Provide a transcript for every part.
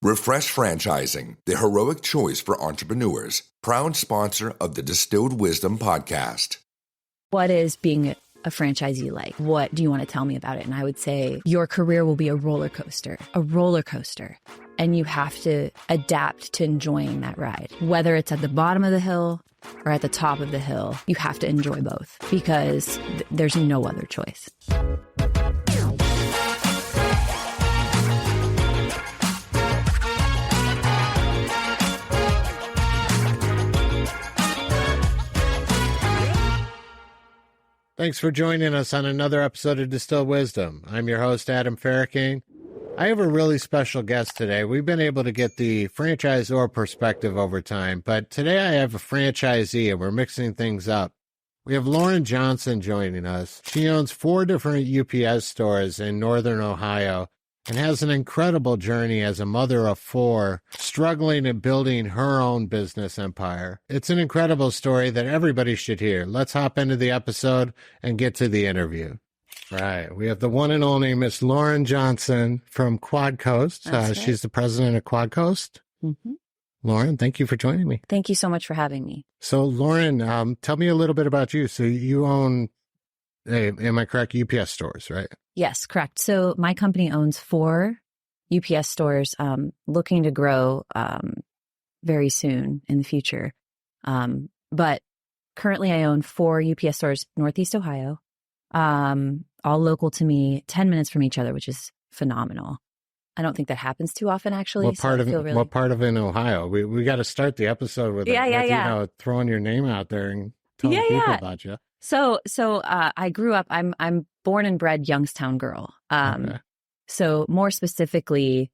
Refresh Franchising, the heroic choice for entrepreneurs. Proud sponsor of the Distilled Wisdom podcast. What is being a franchisee like? What do you want to tell me about it? And I would say your career will be a roller coaster. And you have to adapt to enjoying that ride. Whether it's at the bottom of the hill or at the top of the hill, you have to enjoy both because there's no other choice. Thanks for joining us on another episode of Distilled Wisdom. I'm your host, Adam Ferracane. I have a really special guest today. We've been able to get the franchisor perspective over time, but today I have a franchisee and we're mixing things up. We have Lauren Johnson joining us. She owns 4 different UPS stores in Northern Ohio and has an incredible journey as a mother of 4, struggling and building her own business empire. It's an incredible story that everybody should hear. Let's hop into the episode and get to the interview. Right. We have the one and only Miss Lauren Johnson from Quad Coast. Right. She's the president of Quad Coast. Mm-hmm. Lauren, thank you for joining me. Thank you so much for having me. So, Lauren, tell me a little bit about you. So you own, am I correct, UPS stores, right? Yes, correct. So my company owns 4 UPS stores, looking to grow very soon in the future. But currently I own 4 UPS stores, Northeast Ohio, all local to me, 10 minutes from each other, which is phenomenal. I don't think that happens too often, actually. What part of in Ohio? We got to start the episode with, you know, throwing your name out there and telling people about you. So I grew up, I'm born and bred Youngstown girl. Okay. So more specifically,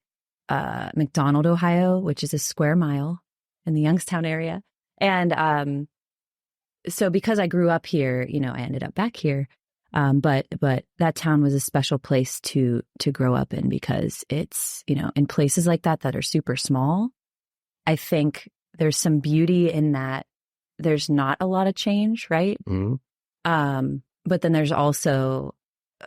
McDonald, Ohio, which is a square mile in the Youngstown area. And so because I grew up here, you know, I ended up back here. But that town was a special place to grow up in because it's, you know, in places like that are super small. I think there's some beauty in that there's not a lot of change, right? Mm-hmm. But then there's also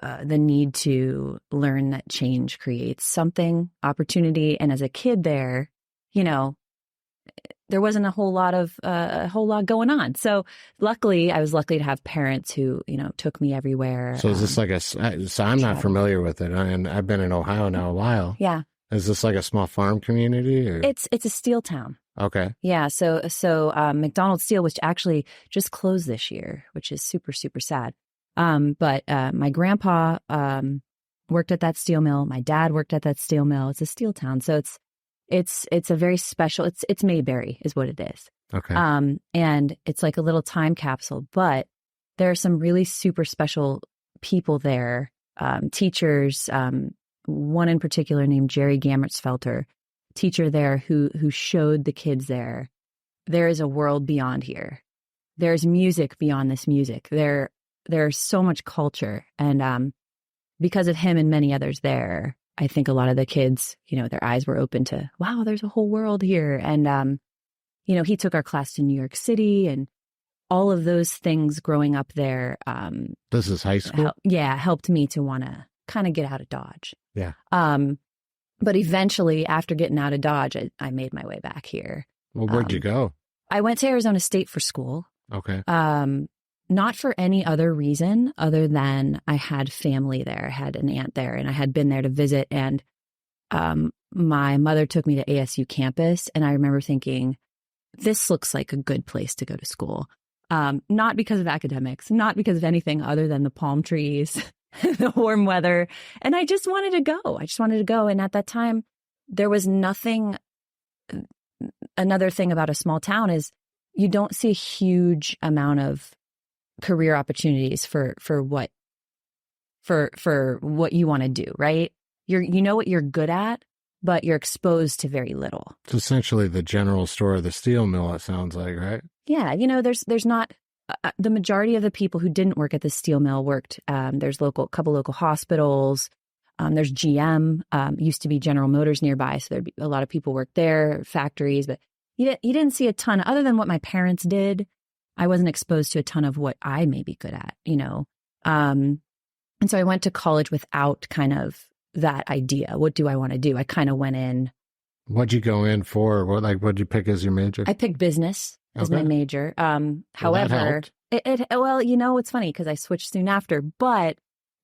the need to learn that change creates something, opportunity. And as a kid there, you know, there wasn't a whole lot going on. So luckily, I was lucky to have parents who, you know, took me everywhere. So is this like so I'm not familiar with it, and I've been in Ohio now a while. Yeah. Is this like a small farm community? Or? It's a steel town. Okay. Yeah. So McDonald Steel, which actually just closed this year, which is super, super sad. But my grandpa worked at that steel mill. My dad worked at that steel mill. It's a steel town. So it's a very special, it's Mayberry is what it is. Okay. And it's like a little time capsule, but there are some really super special people there, teachers, one in particular named Jerry Gammertsfelter, teacher there who showed the kids there is a world beyond here. There's music beyond this music. There's so much culture. And because of him and many others there, I think a lot of the kids, you know, their eyes were open to, wow, there's a whole world here. And, you know, he took our class to New York City and all of those things growing up there. This is high school? Helped me to want to kind of get out of Dodge. Yeah. But eventually, after getting out of Dodge, I made my way back here. Well, where'd you go? I went to Arizona State for school. Okay. Not for any other reason other than I had family there. I had an aunt there and I had been there to visit. And my mother took me to ASU campus. And I remember thinking, this looks like a good place to go to school. Not because of academics, not because of anything other than the palm trees, the warm weather. And I just wanted to go. And at that time, there was nothing. Another thing about a small town is you don't see a huge amount of career opportunities for what you want to do, right? You know what you're good at, but you're exposed to very little. It's essentially the general store of the steel mill, it sounds like, right? Yeah. You know, there's not the majority of the people who didn't work at the steel mill worked. There's couple local hospitals. There's GM, used to be General Motors nearby. So there'd be a lot of people worked there, factories, but you didn't see a ton other than what my parents did. I wasn't exposed to a ton of what I may be good at, you know? And so I went to college without kind of that idea. What do I want to do? I kind of went in What'd you go in for? What'd you pick as your major? I picked business as my major. Well, However, well, it's funny because I switched soon after, but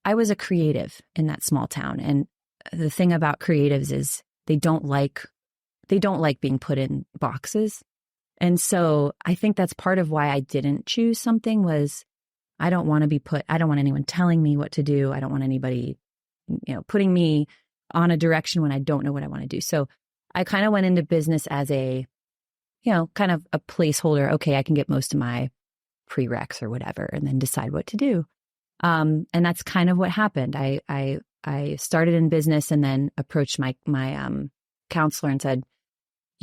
I was a creative in that small town. And the thing about creatives is they don't like being put in boxes. And so I think that's part of why I didn't choose something was I don't want anyone telling me what to do. I don't want anybody, putting me on a direction when I don't know what I want to do. So I kind of went into business as a, kind of a placeholder. Okay, I can get most of my prereqs or whatever, and then decide what to do. And that's kind of what happened. I started in business and then approached my counselor and said,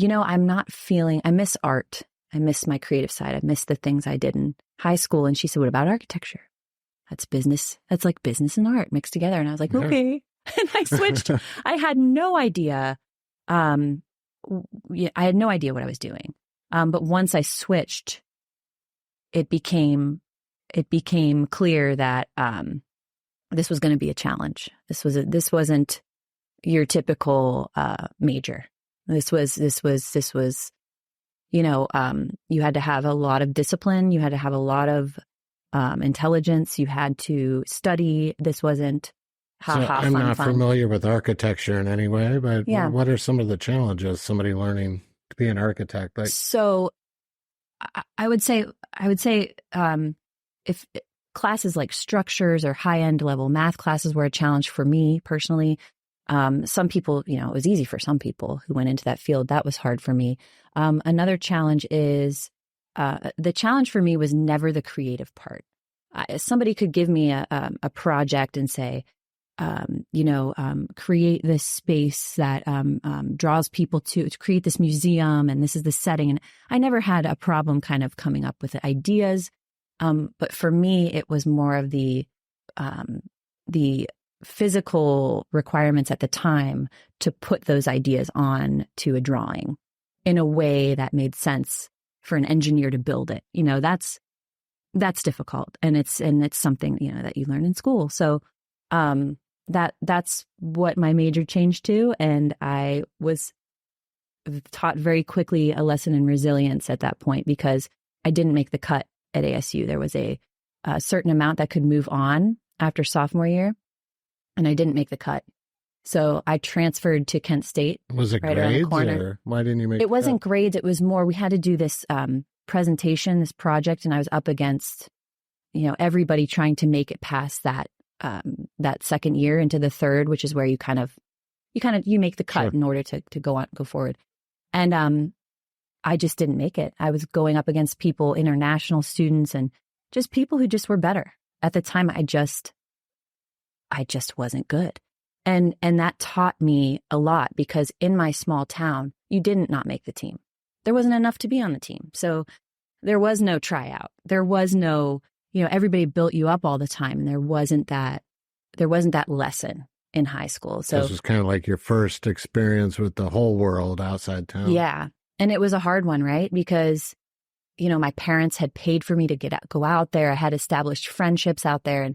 I miss art. I miss my creative side. I miss the things I did in high school. And she said, what about architecture? That's business. That's like business and art mixed together. And I was like, okay. And I switched. I had no idea. I had no idea what I was doing. But once I switched, it became clear that this was going to be a challenge. This wasn't your typical major. This was you had to have a lot of discipline. You had to have a lot of intelligence. You had to study. This wasn't I'm not familiar with architecture in any way, but what are some of the challenges somebody learning to be an architect? So I would say if classes like structures or high-end level math classes were a challenge for me personally. Some people, it was easy for some people who went into that field. That was hard for me. Another challenge is the challenge for me was never the creative part. Somebody could give me a project and say, create this space that draws people to create this museum, and this is the setting. And I never had a problem kind of coming up with ideas. But for me, it was more of the physical requirements at the time to put those ideas on to a drawing in a way that made sense for an engineer to build it. That's difficult, and it's something that you learn in school. So that's what my major changed to, and I was taught very quickly a lesson in resilience at that point because I didn't make the cut at ASU. There was a certain amount that could move on after sophomore year, and I didn't make the cut. So I transferred to Kent State. Was it right grades, around the corner. or why didn't you make it? Wasn't grades. It was more, we had to do this presentation, this project, and I was up against, everybody trying to make it past that second year into the third, which is where you make the cut in order to go forward. And I just didn't make it. I was going up against people, international students, and just people who just were better. At the time, I just wasn't good. And that taught me a lot because in my small town, you didn't not make the team. There wasn't enough to be on the team. So there was no tryout. There was no, everybody built you up all the time. And there wasn't that lesson in high school. So this was kind of like your first experience with the whole world outside town. Yeah. And it was a hard one, right? Because, my parents had paid for me to go out there. I had established friendships out there, and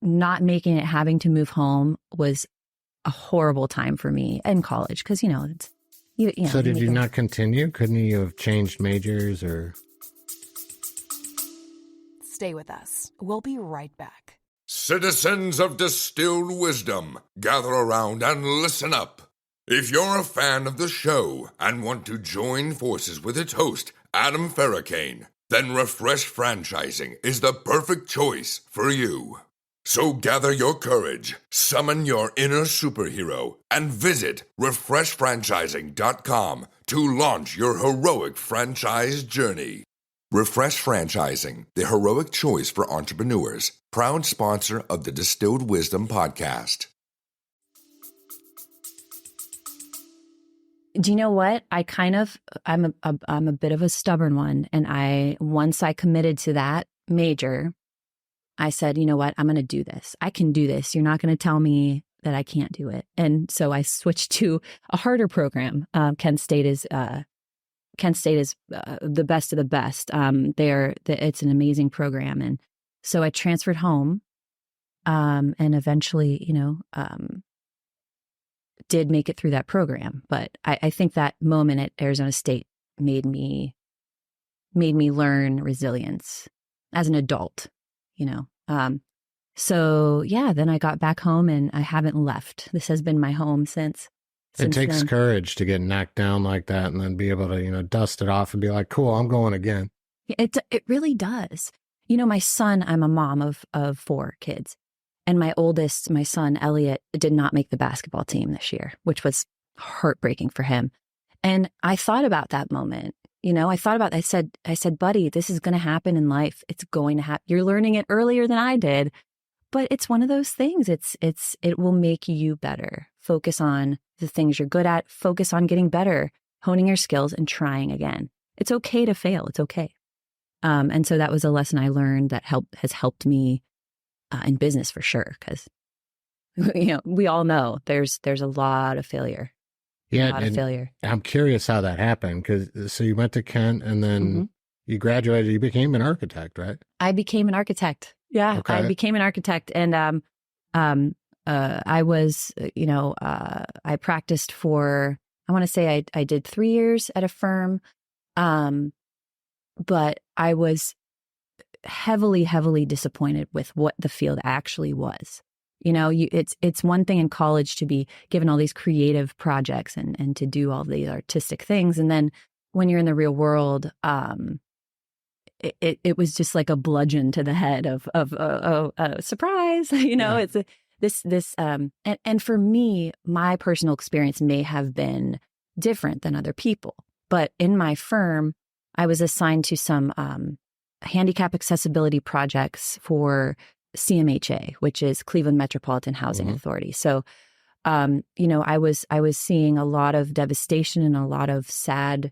not making it, having to move home was a horrible time for me in college. Cause it's, So did you not continue? Couldn't you have changed majors or? Stay with us. We'll be right back. Citizens of Distilled Wisdom, gather around and listen up. If you're a fan of the show and want to join forces with its host, Adam Ferracane, then Refresh Franchising is the perfect choice for you. So gather your courage, summon your inner superhero, and visit refreshfranchising.com to launch your heroic franchise journey. Refresh Franchising, the heroic choice for entrepreneurs, proud sponsor of the Distilled Wisdom podcast. Do you know what? I'm a bit of a stubborn one. And once I committed to that major, I said, you know what? I'm going to do this. I can do this. You're not going to tell me that I can't do it. And so I switched to a harder program. Kent State is the best of the best. It's an amazing program. And so I transferred home, and eventually, did make it through that program. But I think that moment at Arizona State made me learn resilience as an adult, you know. So yeah, then I got back home and I haven't left. This has been my home since It takes then. courage to get knocked down like that and then be able to, you know, dust it off and be like, cool, I'm going again. It really does. You know, my son, I'm a mom of 4 kids. And my oldest, my son, Elliot, did not make the basketball team this year, which was heartbreaking for him. And I thought about that moment. You know, I said, buddy, this is going to happen in life. It's going to happen. You're learning it earlier than I did. But it's one of those things. It will make you better. Focus on the things you're good at. Focus on getting better, honing your skills and trying again. It's okay to fail. It's okay. And so that was a lesson I learned that has helped me in business for sure. Because, you know, we all know there's a lot of failure. Yeah. A lot of failure. I'm curious how that happened. Because so you went to Kent and then you graduated, you became an architect, right? I became an architect. Yeah. Okay. I became an architect. And I was, you know, I practiced for, I want to say I did 3 years at a firm. But I was heavily disappointed with what the field actually was. You know, it's one thing in college to be given all these creative projects and to do all these artistic things. And then when you're in the real world, it was just like a bludgeon to the head of surprise. You know, Yeah. it's and for me, my personal experience may have been different than other people. But in my firm, I was assigned to some handicap accessibility projects for CMHA, which is Cleveland Metropolitan Housing Authority. So, you know, I was seeing a lot of devastation and a lot of sad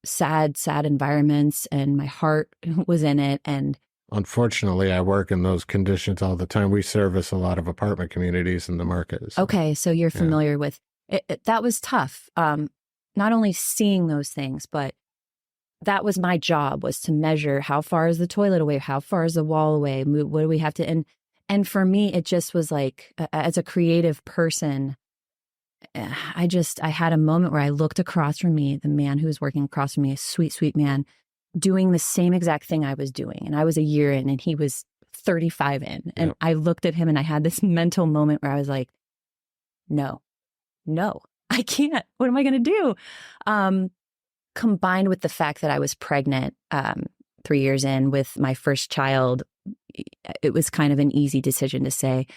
environments, and my heart was in it. And Unfortunately, I work in those conditions all the time. We service a lot of apartment communities in the market. So. okay, so you're familiar with it. That was tough. Not only seeing those things, but that was my job, was to measure how far is the toilet away, how far is the wall away, what do we have to, and for me, it just was like, as a creative person, I had a moment where I looked across from me, the man who was working across from me, a sweet man, doing the same exact thing I was doing. And I was a year in and he was 35 in. And I looked at him and I had this mental moment where I was like, no, I can't. What am I going to do? Combined with the fact that I was pregnant 3 years in with my first child, it was kind of an easy decision to say,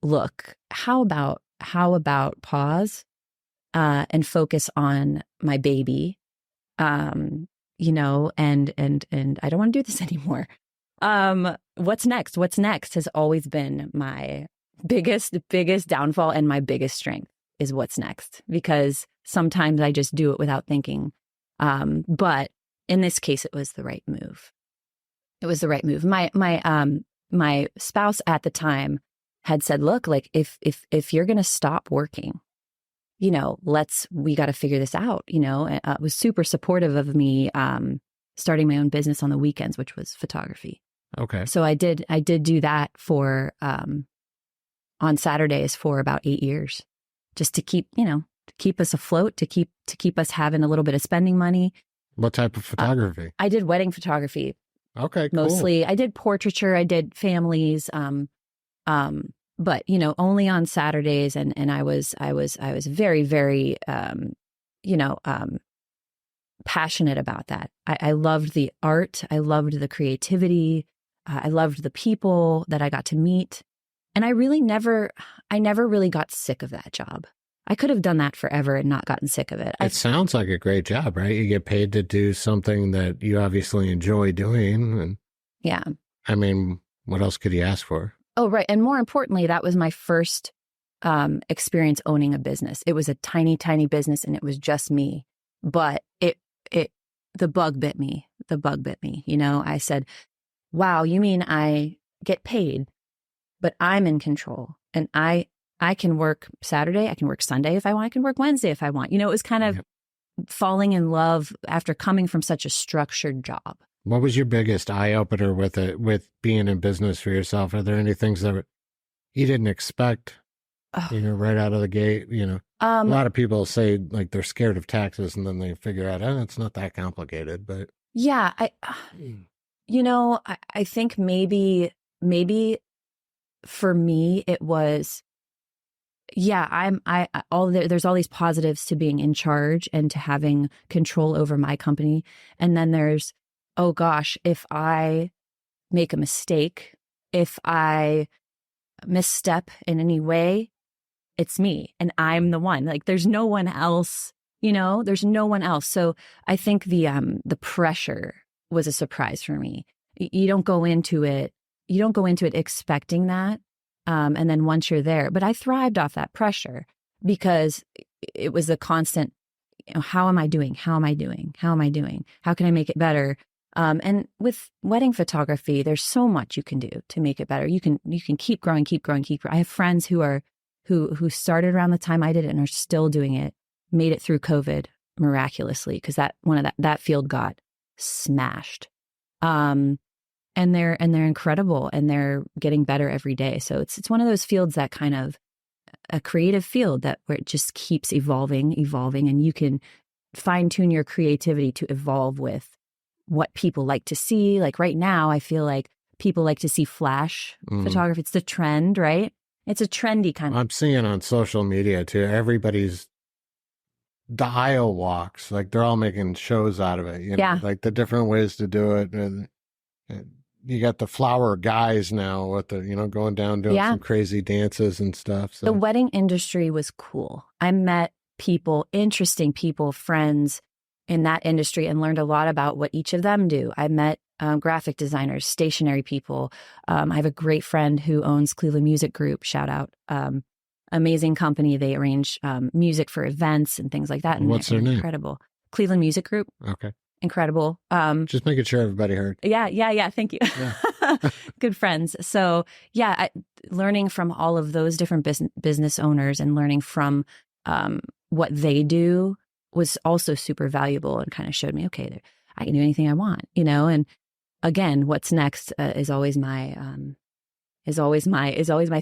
look, how about pause and focus on my baby, you know, and I don't want to do this anymore. What's next? What's next has always been my biggest downfall, and my biggest strength is what's next, because sometimes I just do it without thinking. But in this case, it was the right move. It was the right move. My spouse at the time had said, look, like if you're going to stop working, you know, we got to figure this out, you know. It was super supportive of me, starting my own business on the weekends, which was photography. Okay. So I did do that for, on Saturdays for about 8 years, just to keep, you know, to keep us afloat, to keep us having a little bit of spending money. What type of photography? I did wedding photography. Okay, cool. Mostly. I did portraiture, I did families, but you know, only on Saturdays, and I was very, very passionate about that. I loved the art, I loved the creativity, I loved the people that I got to meet, and I never really got sick of that job. I could have done that forever and not gotten sick of it. It sounds like a great job, right? You get paid to do something that you obviously enjoy doing. And yeah. I mean, what else could you ask for? Oh, right. And more importantly, that was my first experience owning a business. It was a tiny business and it was just me. But the bug bit me. You know, I said, wow, you mean I get paid, but I'm in control, and I can work Saturday, I can work Sunday if I want, I can work Wednesday if I want. You know, it was kind of falling in love after coming from such a structured job. What was your biggest eye-opener with being in business for yourself? Are there any things that you didn't expect, you know, right out of the gate, you know? A lot of people say like they're scared of taxes, and then they figure out, oh, it's not that complicated. But yeah, I think maybe for me it was, yeah, there's all these positives to being in charge and to having control over my company. And then there's, oh gosh, if I make a mistake, if I misstep in any way, it's me and I'm the one. Like there's no one else, there's no one else. So I think the pressure was a surprise for me. You don't go into it expecting that. And then once you're there, but I thrived off that pressure because it was a constant, how am I doing? How am I doing? How am I doing? How can I make it better? And with wedding photography, there's so much you can do to make it better. You can keep growing. I have friends who started around the time I did it and are still doing it, made it through COVID miraculously because that field got smashed. And they're incredible and they're getting better every day. So it's one of those fields that kind of a creative field where it just keeps evolving, and you can fine tune your creativity to evolve with what people like to see. Like right now, I feel like people like to see flash photography. It's the trend, right? It's a trendy kind of. I'm seeing on social media too, everybody's the aisle walks, like they're all making shows out of it. Yeah. Like the different ways to do it. And you got the flower guys now with the, going down doing some crazy dances and stuff. So. The wedding industry was cool. I met people, interesting people, friends in that industry and learned a lot about what each of them do. I met graphic designers, stationery people. I have a great friend who owns Cleveland Music Group, shout out. Amazing company. They arrange music for events and things like that. And what's their name? Incredible. Cleveland Music Group. Okay. Incredible. Just making sure everybody heard. Yeah. Thank you. Yeah. Good friends. So learning from all of those different business owners and learning from what they do was also super valuable and kind of showed me, okay, I can do anything I want, and again, what's next is always my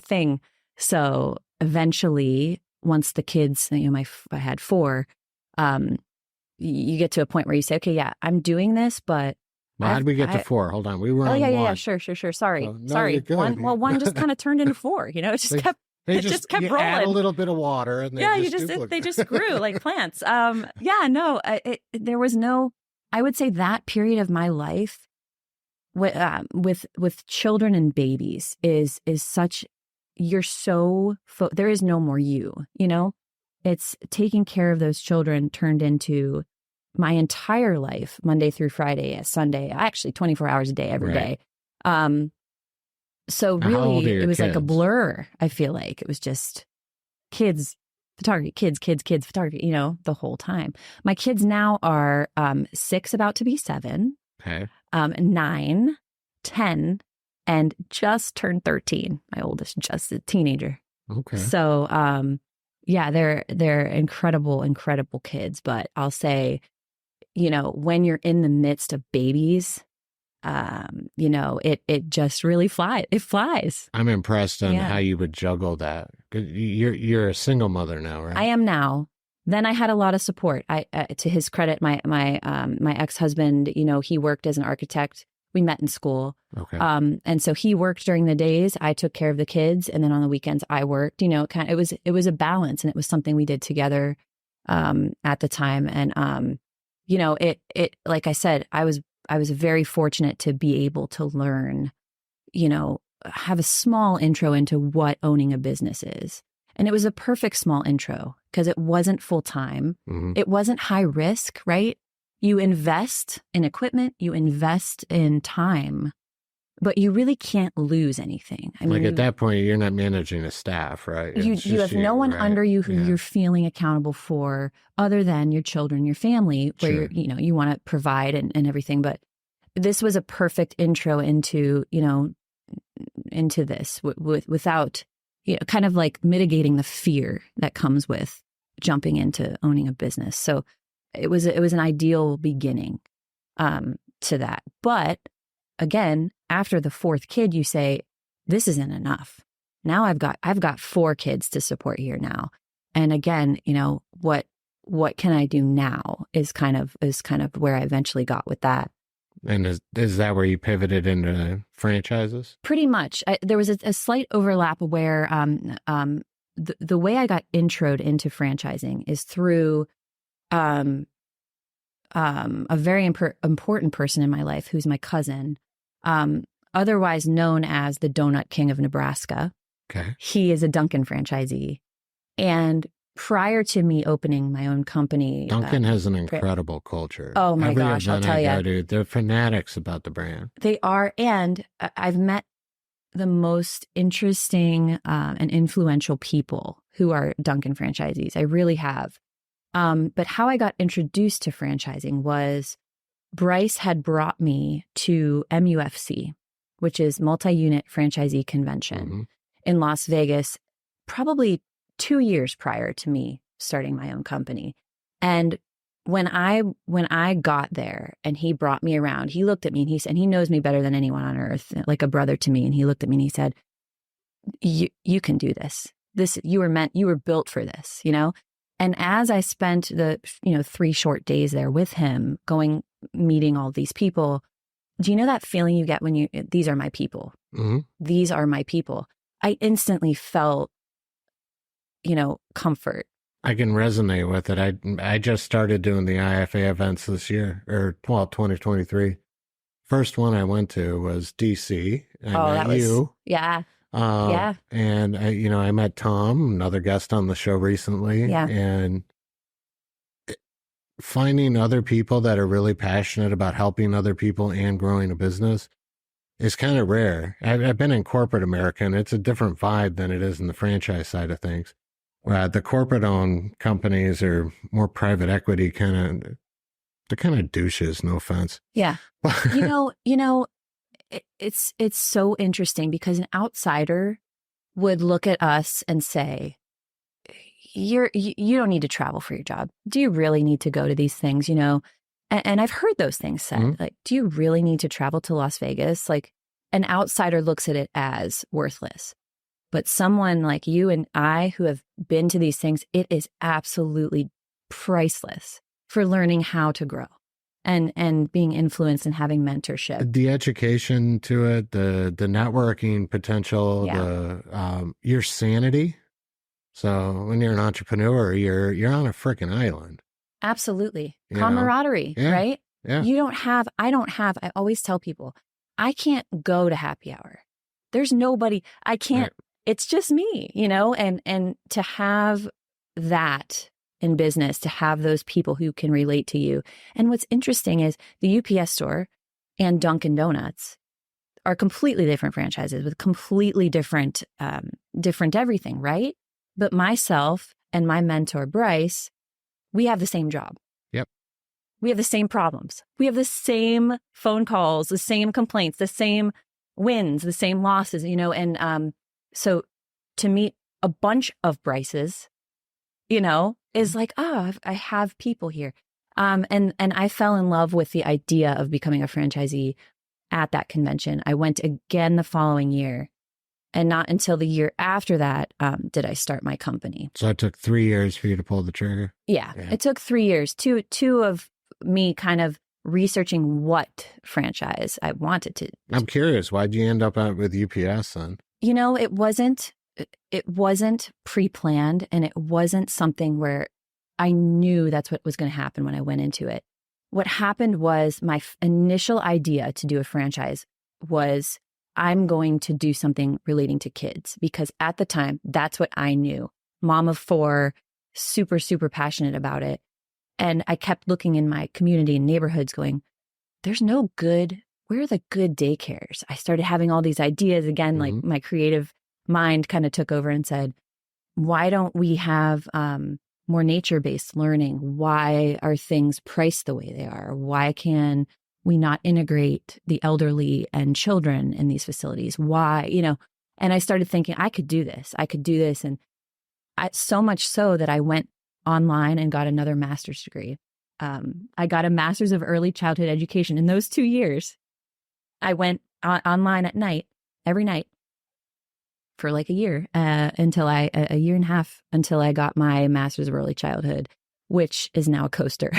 thing. So eventually, once the kids, I had 4, you get to a point where you say, okay, yeah, I'm doing this, but. Well, how did we get to 4? Hold on. We were on 1. Yeah. Sure. Sorry. No, Sorry. One just kind of turned into 4, it just kept. They just kept rolling. Add a little bit of water, and they just grew like plants. There was no. I would say that period of my life, with children and babies, is such. You're so there is no more you. It's taking care of those children turned into my entire life, Monday through Friday, Sunday, actually 24 hours a day, every day. So really, it was like a blur. I feel like it was just kids, photography, kids, photography, the whole time. My kids now are 6, about to be 7, 9, 10, and just turned 13. My oldest, just a teenager. Okay. So, they're incredible kids. But I'll say, when you're in the midst of babies, it just really flies. It flies. I'm impressed on how you would juggle that. You're a single mother now, right? I am now. Then I had a lot of support. To his credit, my ex-husband, he worked as an architect. We met in school. Okay. And so he worked during the days. I took care of the kids, and then on the weekends I worked. It was a balance, and it was something we did together at the time. And it like I said, I was very fortunate to be able to learn, have a small intro into what owning a business is. And it was a perfect small intro because it wasn't full time. Mm-hmm. It wasn't high risk, right? You invest in equipment, you invest in time, but you really can't lose anything. I mean, at that point, you're not managing a staff, right? You have no one under you who you're feeling accountable for other than your children, your family, where you want to provide and everything. But this was a perfect intro into this without, kind of like mitigating the fear that comes with jumping into owning a business. So it was an ideal beginning to that. But again, after the 4th kid, you say, this isn't enough. Now I've got 4 kids to support here now. And again, what can I do now is kind of where I eventually got with that. And is that where you pivoted into franchises? Pretty much. There was a slight overlap where the way I got introed into franchising is through a very important person in my life who's my cousin, otherwise known as the Donut King of Nebraska. Okay. He is a Dunkin' franchisee. And prior to me opening my own company, Dunkin' has an incredible culture. Oh my gosh, I'll tell you. They're fanatics about the brand. They are. And I've met the most interesting and influential people who are Dunkin' franchisees. I really have. But how I got introduced to franchising was Bryce had brought me to MUFC, which is Multi-Unit Franchisee Convention in Las Vegas, probably 2 years prior to me starting my own company. And when I got there and he brought me around, he looked at me and he said, he knows me better than anyone on earth, like a brother to me. And he looked at me and he said, you can do this. You were built for this, And as I spent the 3 short days there with him, meeting all these people, do you know that feeling you get when these are my people? Mm-hmm. These are my people. I instantly felt, comfort. I can resonate with it. I just started doing the IFA events this year, 2023. First one I went to was DC. I met you. Yeah. And I met Tom, another guest on the show recently. Yeah. And finding other people that are really passionate about helping other people and growing a business is kind of rare. I've been in corporate America, and it's a different vibe than it is in the franchise side of things. The corporate-owned companies are more private equity they're kind of douches, no offense. Yeah. It's so interesting because an outsider would look at us and say, you don't need to travel for your job. Do you really need to go to these things? And I've heard those things said, like, do you really need to travel to Las Vegas? Like, an outsider looks at it as worthless. But someone like you and I who have been to these things, it is absolutely priceless for learning how to grow and being influenced and having mentorship. The education to it, the networking potential, your sanity. So when you're an entrepreneur, you're on a freaking island. Absolutely. Camaraderie, right? Yeah. I always tell people, I can't go to happy hour. There's nobody, I can't. Right. It's just me, and to have that in business, to have those people who can relate to you. And what's interesting is the UPS store and Dunkin' Donuts are completely different franchises with completely different everything, right? But myself and my mentor, Bryce, we have the same job. Yep. We have the same problems. We have the same phone calls, the same complaints, the same wins, the same losses, and so to meet a bunch of Bryces, is like, I have people here. And I fell in love with the idea of becoming a franchisee at that convention. I went again the following year, and not until the year after that did I start my company. So it took 3 years for you to pull the trigger? Yeah. It took 3 years, two of me kind of researching what franchise I wanted to. I'm curious, why'd you end up out with UPS then? It wasn't pre-planned, and it wasn't something where I knew that's what was going to happen when I went into it. What happened was my initial idea to do a franchise was I'm going to do something relating to kids, because at the time, that's what I knew. Mom of 4, super, super passionate about it. And I kept looking in my community and neighborhoods going, where are the good daycares? I started having all these ideas again, like my creative mind kind of took over and said, why don't we have more nature-based learning? Why are things priced the way they are? Why can we not integrate the elderly and children in these facilities? Why, and I started thinking I could do this. And so much so that I went online and got another master's degree. I got a master's of early childhood education. In those 2 years, I went online at night, every night, for like a year, a year and a half until I got my master's of early childhood, which is now a coaster.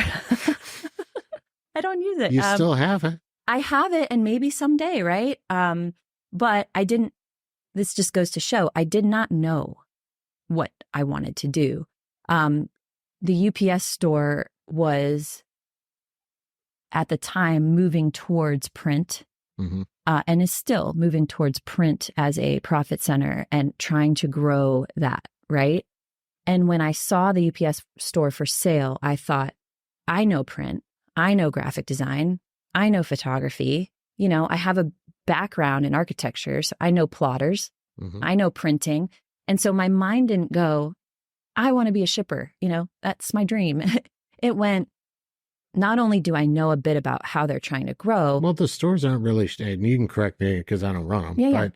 I don't use it. You still have it. I have it, and maybe someday, right? But I didn't, this just goes to show, I did not know what I wanted to do. The UPS store was, at the time, moving towards print, and is still moving towards print as a profit center and trying to grow that, right? And when I saw the UPS store for sale, I thought, I know print, I know graphic design, I know photography, I have a background in architecture, so I know plotters, I know printing. And so my mind didn't go, I want to be a shipper, that's my dream. It went, not only do I know a bit about how they're trying to grow. Well, the stores aren't really, and you can correct me because I don't run them,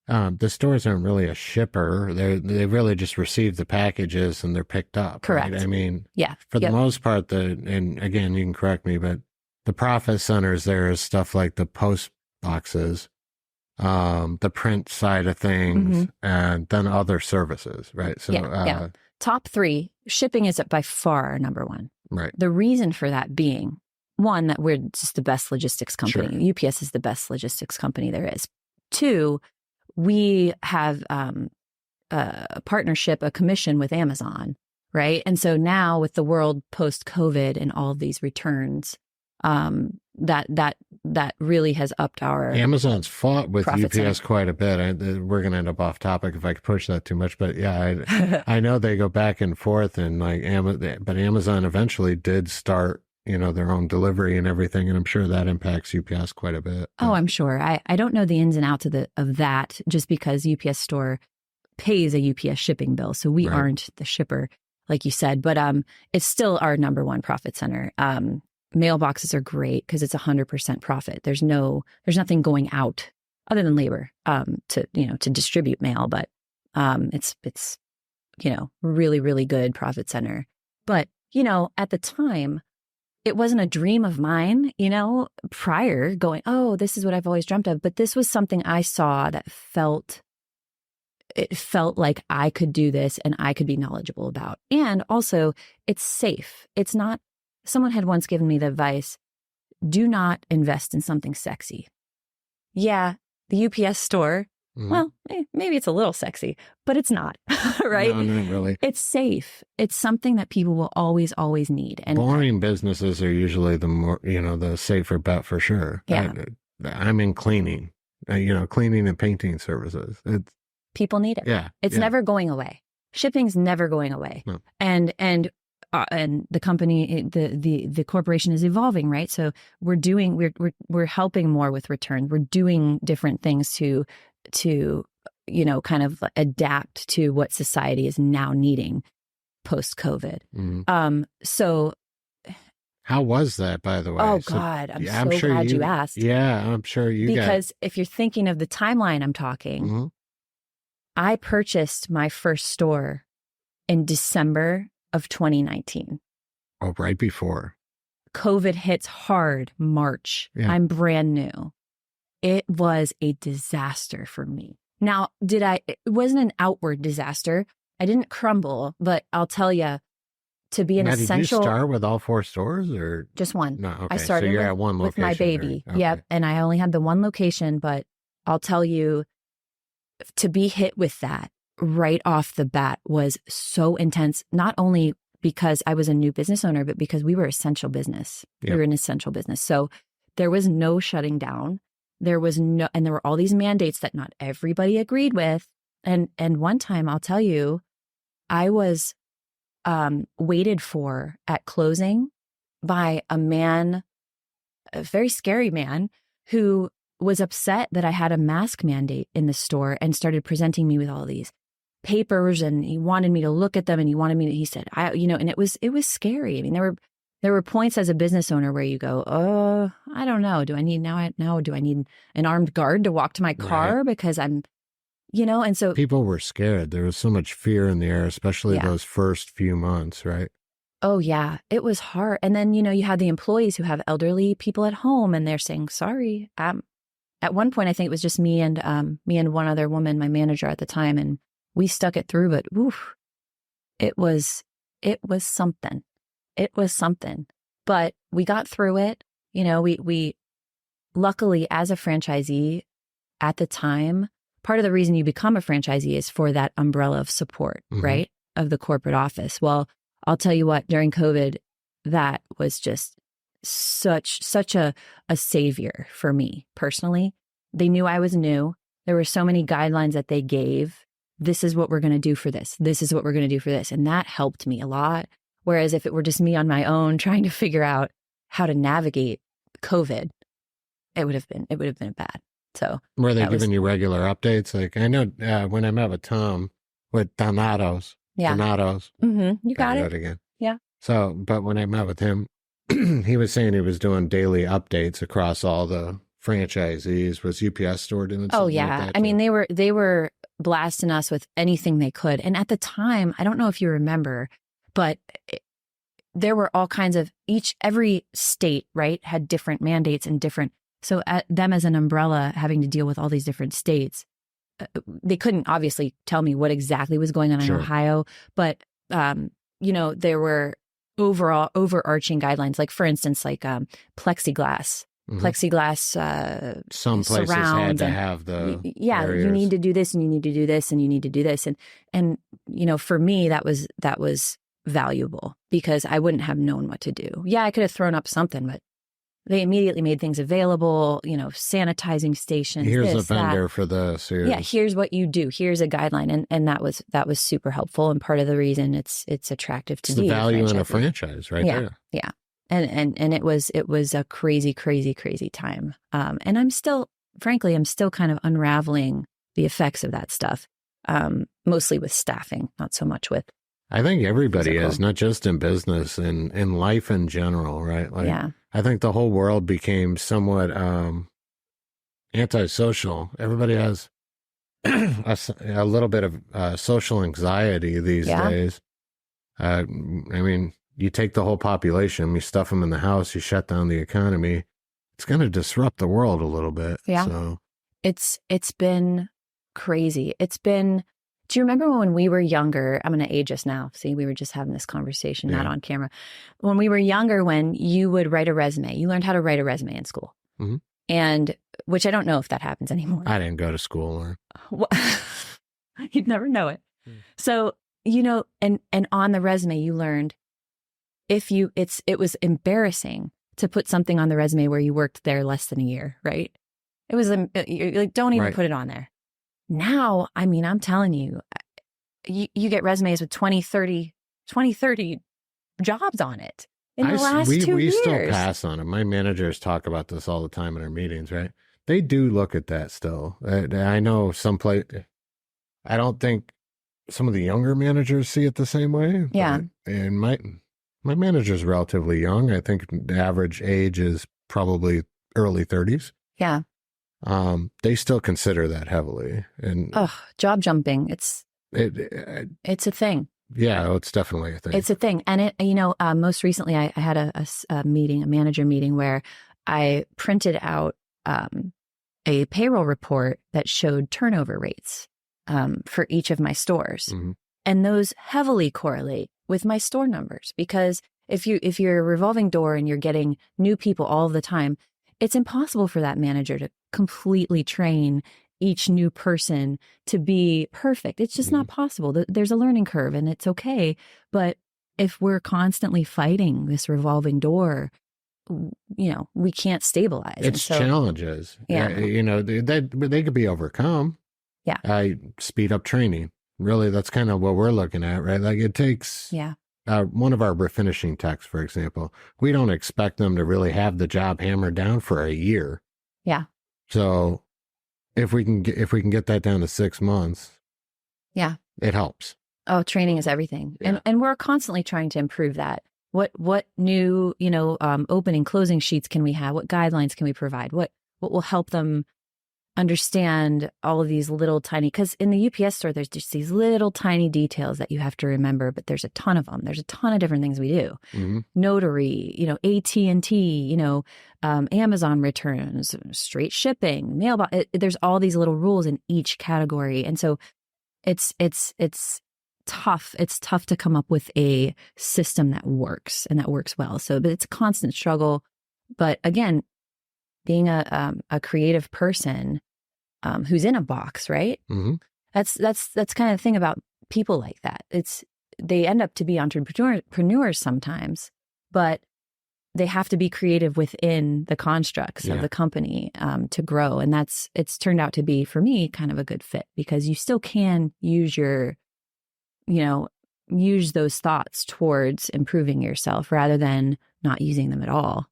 but the stores aren't really a shipper. They really just receive the packages and they're picked up. Correct. Right? I mean, yeah, for the most part, and again, you can correct me, but the profit centers, there is stuff like the post boxes, the print side of things, and then other services, right? So, top three, shipping is by far number one. Right. The reason for that being, one, that we're just the best logistics company. Sure. UPS is the best logistics company there is. Two, we have a partnership, a commission with Amazon, right? And so now with the world post-COVID and all of these returns, that really has upped our Amazon's fought with UPS center. Quite a bit. We're going to end up off topic if I push that too much, but yeah, I know they go back and forth, and but Amazon eventually did start, their own delivery and everything, and I'm sure that impacts UPS quite a bit. Oh, I'm sure. I don't know the ins and outs of that, just because UPS store pays a UPS shipping bill, so we aren't the shipper, like you said, but it's still our number one profit center. Mailboxes are great because it's 100% profit. There's nothing going out other than labor to distribute mail, but it's really, really good profit center. But at the time, it wasn't a dream of mine, prior going, oh, this is what I've always dreamt of. But this was something I saw that felt like I could do this and I could be knowledgeable about. And also, it's safe. It's not. Someone had once given me the advice, do not invest in something sexy. Yeah, the UPS store, well, maybe it's a little sexy, but it's not, right? No, not really. It's safe. It's something that people will always, always need. And boring businesses are usually the more, the safer bet for sure. Yeah. I'm in cleaning, cleaning and painting services. People need it. Yeah. It's never going away. Shipping's never going away. No. And the company, the corporation is evolving, right? So we're helping more with return. We're doing different things to kind of adapt to what society is now needing post-COVID. So how was that, by the way? Oh God, I'm so glad you asked. Yeah, I'm sure because if you're thinking of the timeline I'm talking, I purchased my first store in December of 2019. Oh, right before. COVID hits hard March. Yeah. I'm brand new. It was a disaster for me. Now, it wasn't an outward disaster. I didn't crumble, but I'll tell you, to be an essential. Did you start with all 4 stores or? Just one. No, okay. I started so you're at one location with my baby. Okay. Yep. And I only had the one location, but I'll tell you, to be hit with that right off the bat was so intense, not only because I was a new business owner, but because we were essential business. Yep. We were an essential business. So there was no shutting down. There were all these mandates that not everybody agreed with. And one time, I'll tell you, I was waited for at closing by a man, a very scary man, who was upset that I had a mask mandate in the store and started presenting me with all these papers, and he wanted me to look at them, and he said, and it was scary. I mean, there were points as a business owner where you go, oh, I don't know. Do I need do I need an armed guard to walk to my car? Right. Because I'm, and so people were scared. There was so much fear in the air, especially those first few months, right? Oh yeah, it was hard. And then, you have the employees who have elderly people at home, and they're saying, sorry, at one point, I think it was just me and one other woman, my manager at the time, and we stuck it through. But oof, it was something. It was something. But we got through it. You know, we luckily, as a franchisee at the time, part of the reason you become a franchisee is for that umbrella of support, right? Of the corporate office. Well, I'll tell you what, during COVID, that was just such a savior for me personally. They knew I was new. There were so many guidelines that they gave. This is what we're going to do for this. This is what we're going to do for this. And that helped me a lot. Whereas if it were just me on my own trying to figure out how to navigate COVID, it would have been bad. So were they giving you regular updates? Like I know when I met with Tom with Donatos. Yeah. Donatos. You got it again. Yeah. So, but when I met with him, he was saying he was doing daily updates across all the franchisees. Was UPS store doing something? Oh yeah. like that I mean, they were blasting us with anything they could. And at the time, I don't know if you remember, but there were all kinds of every state, right, had different mandates and different. So them as an umbrella having to deal with all these different states, they couldn't obviously tell me what exactly was going on in Ohio, but, there were overall overarching guidelines, like for instance, like plexiglass. Some places had to have the barriers. You need to do this and you need to do this and you need to do this. And for me, that was valuable because I wouldn't have known what to do. Yeah, I could have thrown up something, but they immediately made things available, sanitizing stations. Here's a vendor for this. Yeah, here's what you do. Here's a guideline. And that was super helpful. And part of the reason it's attractive to me. It's the value in a franchise right there. Yeah. And it was a crazy, crazy, crazy time. And I'm still kind of unraveling the effects of that stuff, mostly with staffing, not so much with. I think everybody is, not just in business, in life in general, right? Like, I think the whole world became somewhat antisocial. Everybody has a little bit of social anxiety these days. I mean, you take the whole population, you stuff them in the house, you shut down the economy. It's going to disrupt the world a little bit. Yeah. So it's been crazy. Do you remember when we were younger? I'm going to age us now. See, we were just having this conversation, not on camera. When we were younger, when you would write a resume, you learned how to write a resume in school. And which I don't know if that happens anymore. I didn't go to school. You'd never know it. So, and on the resume, you learned it was embarrassing to put something on the resume where you worked there less than a year, right? It was like, don't even put it on there. Now, I mean, I'm telling you, you get resumes with 20, 30 jobs on it in the last 2 years. We still pass on it. My managers talk about this all the time in our meetings, right? They do look at that still. I know I don't think some of the younger managers see it the same way. Yeah. And my manager's relatively young. I think the average age is probably early 30s. Yeah. They still consider that heavily. And job jumping. It's a thing. Yeah, it's definitely a thing. It's a thing. And most recently I had a manager meeting where I printed out a payroll report that showed turnover rates for each of my stores. And those heavily correlate with my store numbers, because if you're a revolving door and you're getting new people all the time, it's impossible for that manager to completely train each new person to be perfect. It's just not possible. There's a learning curve and it's okay. But if we're constantly fighting this revolving door, we can't stabilize. It's challenges. Yeah. They could be overcome. Yeah. Speed up training. Really, that's kind of what we're looking at, right? Like it takes one of our refinishing techs, for example, we don't expect them to really have the job hammered down for a year. Yeah. So if we can get that down to 6 months, it helps. Oh, training is everything. Yeah. And we're constantly trying to improve that. What new, opening, closing sheets can we have? What guidelines can we provide? What will help them understand all of these little tiny, because in the UPS store, there's just these little tiny details that you have to remember, but there's a ton of them. There's a ton of different things we do. Notary, AT&T, Amazon returns, straight shipping, mailbox. There's all these little rules in each category. And so it's tough. It's tough to come up with a system that works and that works well. So, but it's a constant struggle. But again, being a creative person who's in a box, right? That's kind of the thing about people like that. They end up to be entrepreneurs sometimes, but they have to be creative within the constructs of the company to grow. And it's turned out to be, for me, kind of a good fit, because you still can use use those thoughts towards improving yourself rather than not using them at all,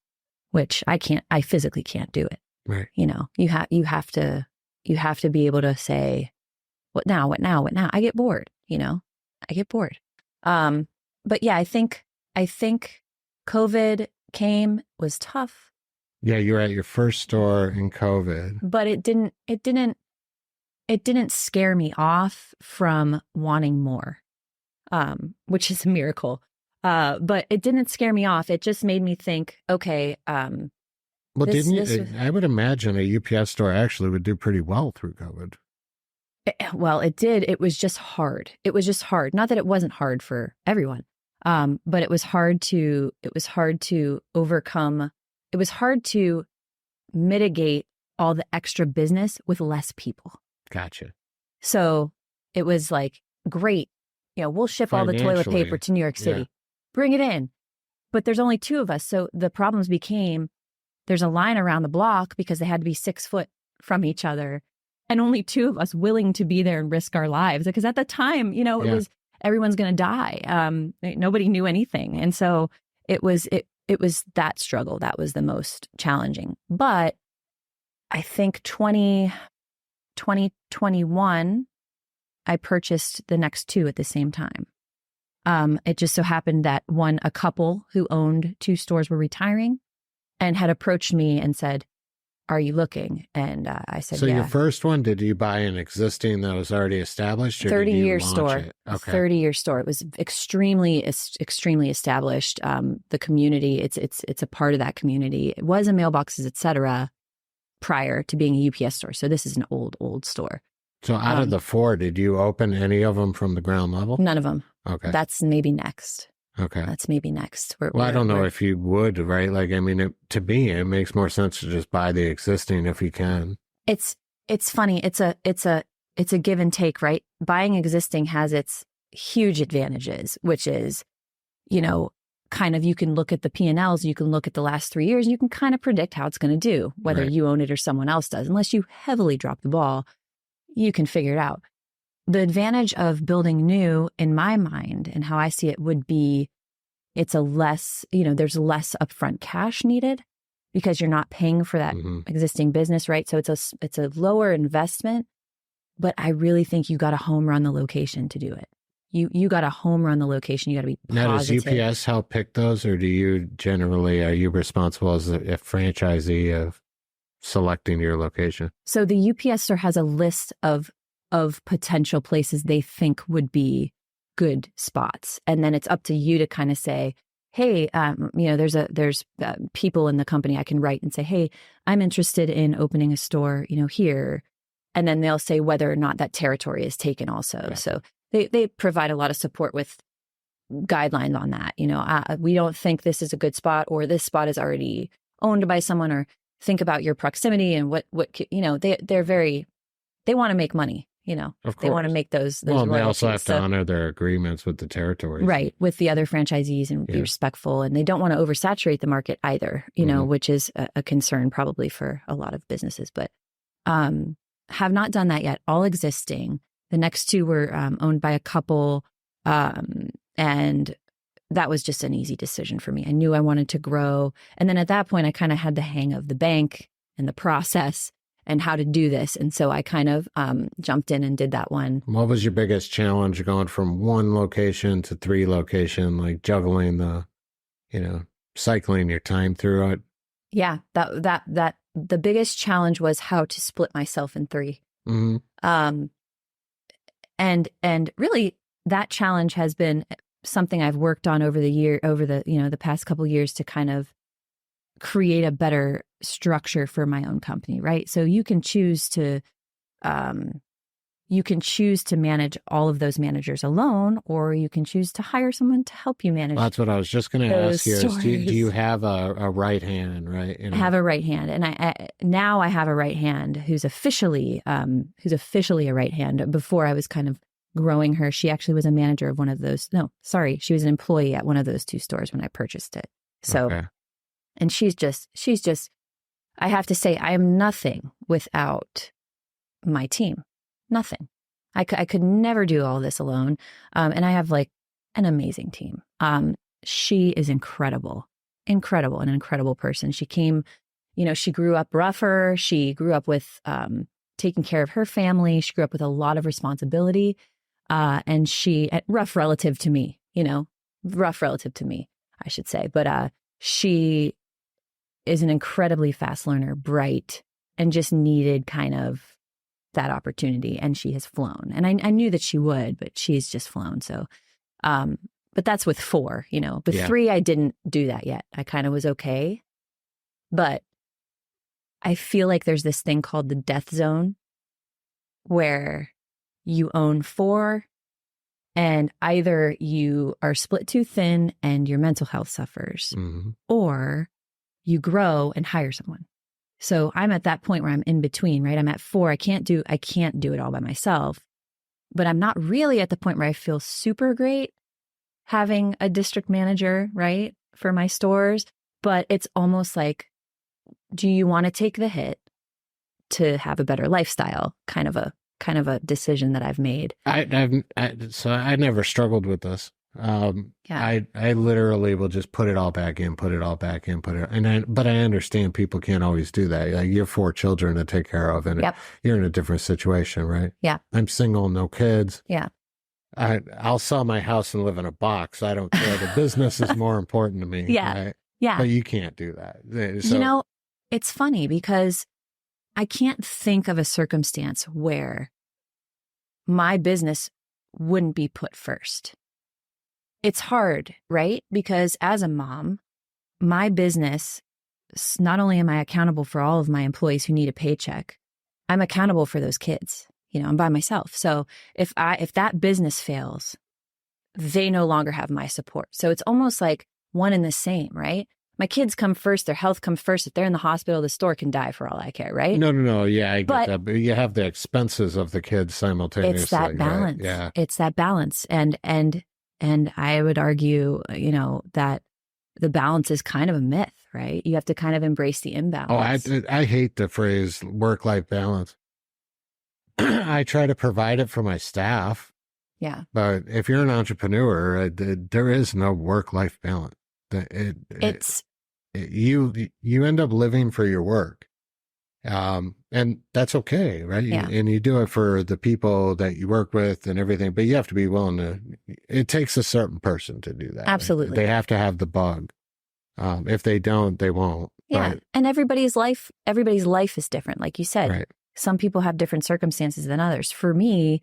which I physically can't do it. Right. You have to be able to say, what now? I get bored, I get bored. But yeah, I think COVID was tough. Yeah. You were at your first store in COVID, but it didn't scare me off from wanting more, which is a miracle. But it didn't scare me off. It just made me think, okay. Well, I would imagine a UPS store actually would do pretty well through COVID. Well, it did. It was just hard. Not that it wasn't hard for everyone. But it was hard to overcome. It was hard to mitigate all the extra business with less people. Gotcha. So it was like, great. We'll ship all the toilet paper to New York City. Bring it in. But there's only 2 of us. So the problems became, there's a line around the block because they had to be 6 foot from each other, and only 2 of us willing to be there and risk our lives. Because at the time, it was, everyone's going to die. Nobody knew anything. And so it was that struggle that was the most challenging. But I think 2021, I purchased the next 2 at the same time. It just so happened that a couple who owned 2 stores were retiring and had approached me and said, "Are you looking?" And I said, so yeah. Your first one, did you buy an existing that was already established? 30-year store. Okay. 30-year store. It was extremely established. The community, it's a part of that community. It was in mailboxes, et cetera, prior to being a UPS store. So this is an old store. So out of the 4, did you open any of them from the ground level? None of them. Okay. That's maybe next. Okay. That's maybe next. I don't know if you would, right? Like, to me, it makes more sense to just buy the existing if you can. It's funny. It's a give and take, right? Buying existing has its huge advantages, which is, kind of, you can look at the P&Ls, you can look at the last 3 years, you can kind of predict how it's going to do, whether you own it or someone else does. Unless you heavily drop the ball, you can figure it out. The advantage of building new, in my mind, and how I see it, would be there's less upfront cash needed because you're not paying for that existing business, right? So it's a lower investment, but I really think you got to home run the location to do it. You got to home run the location. You got to be positive. Now, does UPS help pick those, or are you responsible as a franchisee of selecting your location? So the UPS store has a list of potential places they think would be good spots. And then it's up to you to kind of say, hey, there's people in the company I can write and say, hey, I'm interested in opening a store, here. And then they'll say whether or not that territory is taken also. Okay. So they provide a lot of support with guidelines on that. We don't think this is a good spot, or this spot is already owned by someone, or think about your proximity and what they want to make money. Of course. They want to make those well, and they also have to honor their agreements with the territories. Right, with the other franchisees, and be respectful. And they don't want to oversaturate the market either, which is a concern probably for a lot of businesses. But have not done that yet. All existing. The next 2 were owned by a couple, and that was just an easy decision for me. I knew I wanted to grow. And then at that point, I kind of had the hang of the bank and the process and how to do this. And so I kind of jumped in and did that one. What was your biggest challenge going from 1 location to 3 location, like juggling cycling your time through it? Yeah, that the biggest challenge was how to split myself in three. Mm-hmm. And really that challenge has been something I've worked on over the past couple of years to kind of create a better structure for my own company, right? So you can choose to manage all of those managers alone, or you can choose to hire someone to help you manage. Well, that's what I was just going to ask you. Do you have a right hand, right? I have a right hand, and I have a right hand who's officially a right hand. Before I was kind of growing her. She actually was a manager of one of those. No, sorry, she was an employee at one of those two stores when I purchased it. So, okay. And she's just. I have to say, I am nothing without my team. Nothing. I could never do all this alone. And I have like an amazing team. She is incredible, an incredible person. She came, she grew up rougher. She grew up with taking care of her family. She grew up with a lot of responsibility. And rough relative to me, I should say. But she is an incredibly fast learner, bright, and just needed kind of that opportunity, and she has flown. And I knew that she would, but she's just flown. So, but that's with 4, But 3, I didn't do that yet. I kind of was okay. But I feel like there's this thing called the death zone where you own 4, and either you are split too thin and your mental health suffers, Mm-hmm. or you grow and hire someone. So I'm at that point where I'm in between, right? I'm at 4. I can't do it all by myself, but I'm not really at the point where I feel super great having a district manager, right, for my stores. But it's almost like, do you want to take the hit to have a better lifestyle? Kind of a decision that I've made. So I never struggled with this. I literally will just put it all back in, but I understand people can't always do that. Like, you have 4 children to take care of, and you're in a different situation, right? Yeah. I'm single, no kids. Yeah. I'll sell my house and live in a box. I don't care. The business is more important to me. Yeah. Right? Yeah. But you can't do that. So, it's funny because I can't think of a circumstance where my business wouldn't be put first. It's hard, right? Because as a mom, my business, not only am I accountable for all of my employees who need a paycheck, I'm accountable for those kids. I'm by myself. So if that business fails, they no longer have my support. So it's almost like one and the same, right? My kids come first, their health comes first. If they're in the hospital, the store can die for all I care, right? No. Yeah, I get that. But you have the expenses of the kids simultaneously. It's that balance. Right? Yeah. It's that balance. And I would argue, that the balance is kind of a myth, right? You have to kind of embrace the imbalance. Oh, I hate the phrase work-life balance. I try to provide it for my staff. Yeah. But if you're an entrepreneur, there is no work-life balance. You end up living for your work. And that's okay, right? Yeah. And you do it for the people that you work with and everything, but you have to be willing it takes a certain person to do that. Absolutely. Right? They have to have the bug. If they don't, they won't. Yeah. But, and everybody's life is different. Like you said, right. Some people have different circumstances than others. For me,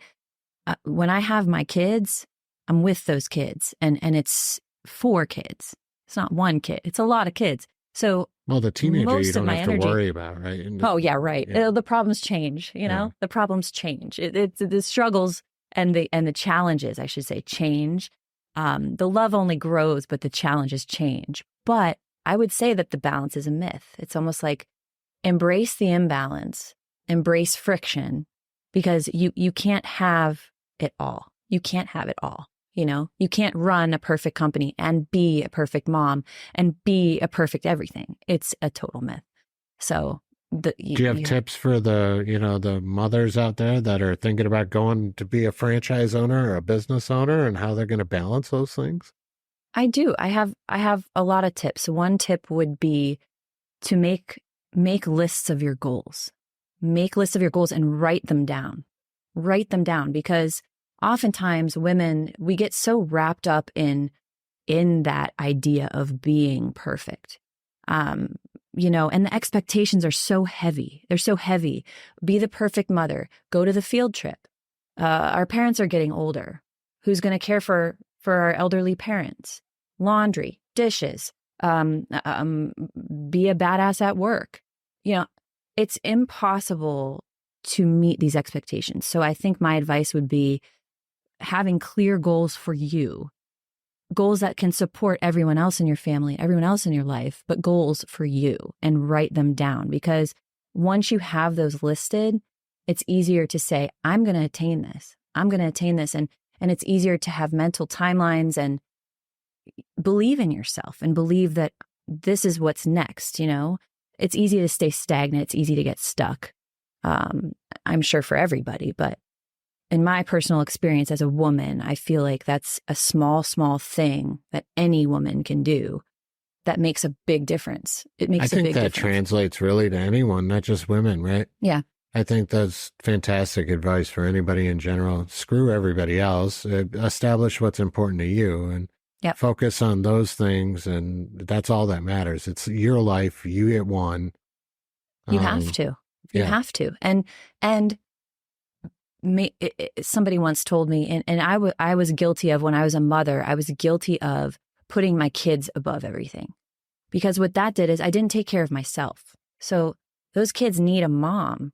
when I have my kids, I'm with those kids, and it's 4 kids. It's not 1 kid. It's a lot of kids. So, well, the teenager you don't have to energy, worry about, right? Oh, yeah, right. Yeah. The problems change, The problems change. The struggles and the challenges, I should say, change. The love only grows, but the challenges change. But I would say that the balance is a myth. It's almost like embrace the imbalance, embrace friction, because you can't have it all. You can't have it all. You can't run a perfect company and be a perfect mom and be a perfect everything. It's a total myth. So, do you have tips for the mothers out there that are thinking about going to be a franchise owner or a business owner, and how they're going to balance those things? I do. I have a lot of tips. One tip would be to make lists of your goals. Make lists of your goals and write them down. Write them down, because oftentimes women, we get so wrapped up in that idea of being perfect. and the expectations are so heavy. They're so heavy. Be the perfect mother. Go to the field trip. Our parents are getting older. Who's going to care for our elderly parents? Laundry, dishes, be a badass at work. It's impossible to meet these expectations. So I think my advice would be having clear goals for you, goals that can support everyone else in your family, everyone else in your life, but goals for you, and write them down. Because once you have those listed, it's easier to say, I'm going to attain this. I'm going to attain this. And it's easier to have mental timelines and believe in yourself and believe that this is what's next. It's easy to stay stagnant. It's easy to get stuck. I'm sure for everybody, but in my personal experience as a woman, I feel like that's a small, small thing that any woman can do that makes a big difference. It makes a big difference. I think that translates really to anyone, not just women, right? Yeah. I think that's fantastic advice for anybody in general. Screw everybody else. Establish what's important to you and focus on those things. And that's all that matters. It's your life. You get one. You have to. You have to. And somebody once told me, and I was guilty of when I was a mother, I was guilty of putting my kids above everything. Because what that did is I didn't take care of myself. So those kids need a mom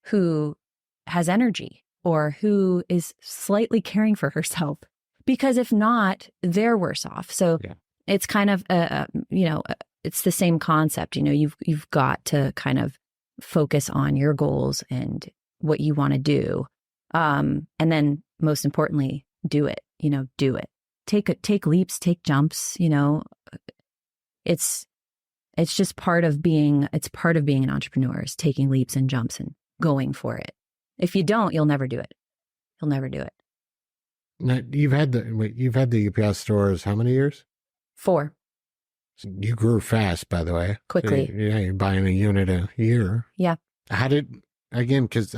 who has energy or who is slightly caring for herself. Because if not, they're worse off. So it's kind of, it's the same concept. You've got to kind of focus on your goals and what you want to do. And then most importantly, do it, do it. Take leaps, take jumps, it's just part of being an entrepreneur is taking leaps and jumps and going for it. If you don't, you'll never do it. You'll never do it. Now, you've had the UPS stores how many years? 4. You grew fast, by the way. Quickly. So you're buying a unit a year. Yeah. How did, again, because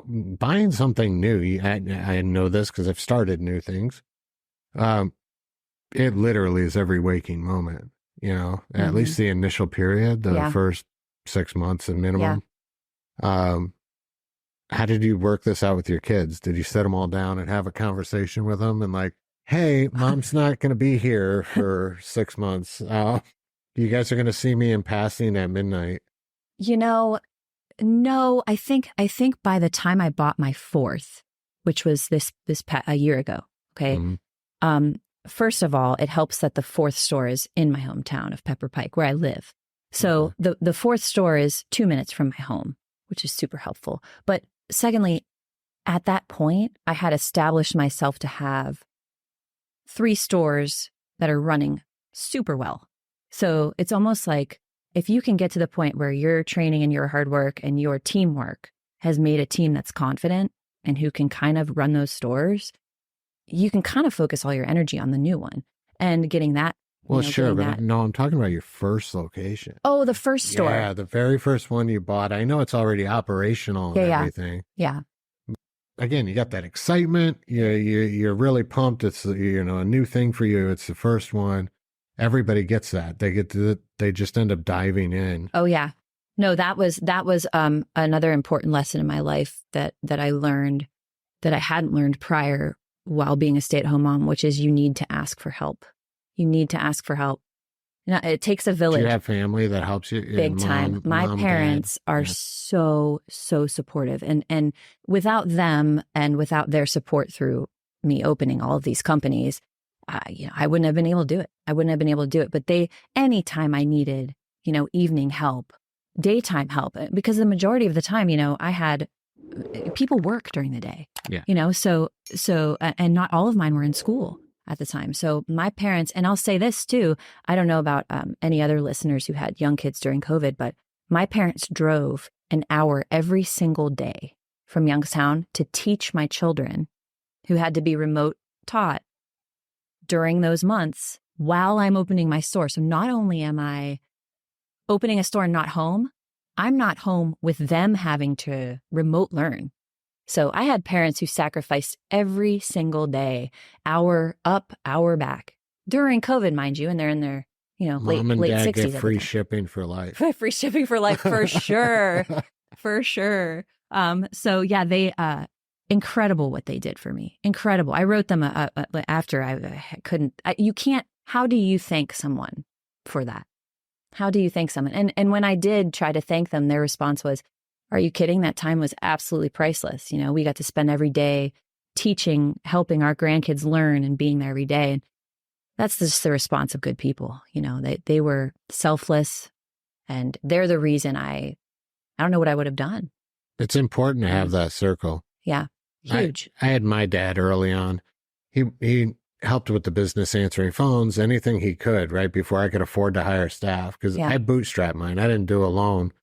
buying something new, I know this because I've started new things. It literally is every waking moment, at least the initial period, the first 6 months at minimum. Yeah. How did you work this out with your kids? Did you sit them all down and have a conversation with them and like, hey, mom's not going to be here for 6 months. You guys are going to see me in passing at midnight. No, I think by the time I bought my 4th, which was a year ago. Okay. Mm-hmm. First of all, it helps that the 4th store is in my hometown of Pepper Pike where I live. So the 4th store is 2 minutes from my home, which is super helpful. But secondly, at that point, I had established myself to have 3 stores that are running super well. So it's almost like if you can get to the point where your training and your hard work and your teamwork has made a team that's confident and who can kind of run those stores, you can kind of focus all your energy on the new one and getting that. Well, sure, but no, I'm talking about your first location. Oh, the first store. Yeah, the very first one you bought. I know it's already operational and everything. Yeah. Again, you got that excitement. You're really pumped. It's a new thing for you. It's the first one. Everybody gets that. They just end up diving in. Oh yeah. No, that was another important lesson in my life that I learned that I hadn't learned prior while being a stay-at-home mom, which is you need to ask for help. You need to ask for help. It takes a village. Do you have family that helps you? Big time. My parents are so supportive. And without them and without their support through me opening all of these companies, I wouldn't have been able to do it. But anytime I needed, evening help, daytime help, because the majority of the time, I had people work during the day, so, and not all of mine were in school at the time. So my parents, and I'll say this too, I don't know about any other listeners who had young kids during COVID, but my parents drove an hour every single day from Youngstown to teach my children who had to be remote taught during those months while I'm opening my store. So not only am I opening a store and not home, I'm not home with them having to remote learn. So I had parents who sacrificed every single day, hour up, hour back, during COVID, mind you, and they're in their, Mom and late dad 60s. get at the free time. shipping for life. Free shipping for life, for sure. For sure. So yeah, they, incredible what they did for me. Incredible. I wrote them after I couldn't, how do you thank someone for that? How do you thank someone? And when I did try to thank them, their response was, are you kidding? That time was absolutely priceless. We got to spend every day teaching, helping our grandkids learn and being there every day. And that's just the response of good people. They were selfless, and they're the reason I don't know what I would have done. It's important to have that circle. Yeah. Huge. I had my dad early on. He helped with the business, answering phones, anything he could, right, before I could afford to hire staff, because I bootstrapped mine. I didn't do a loan.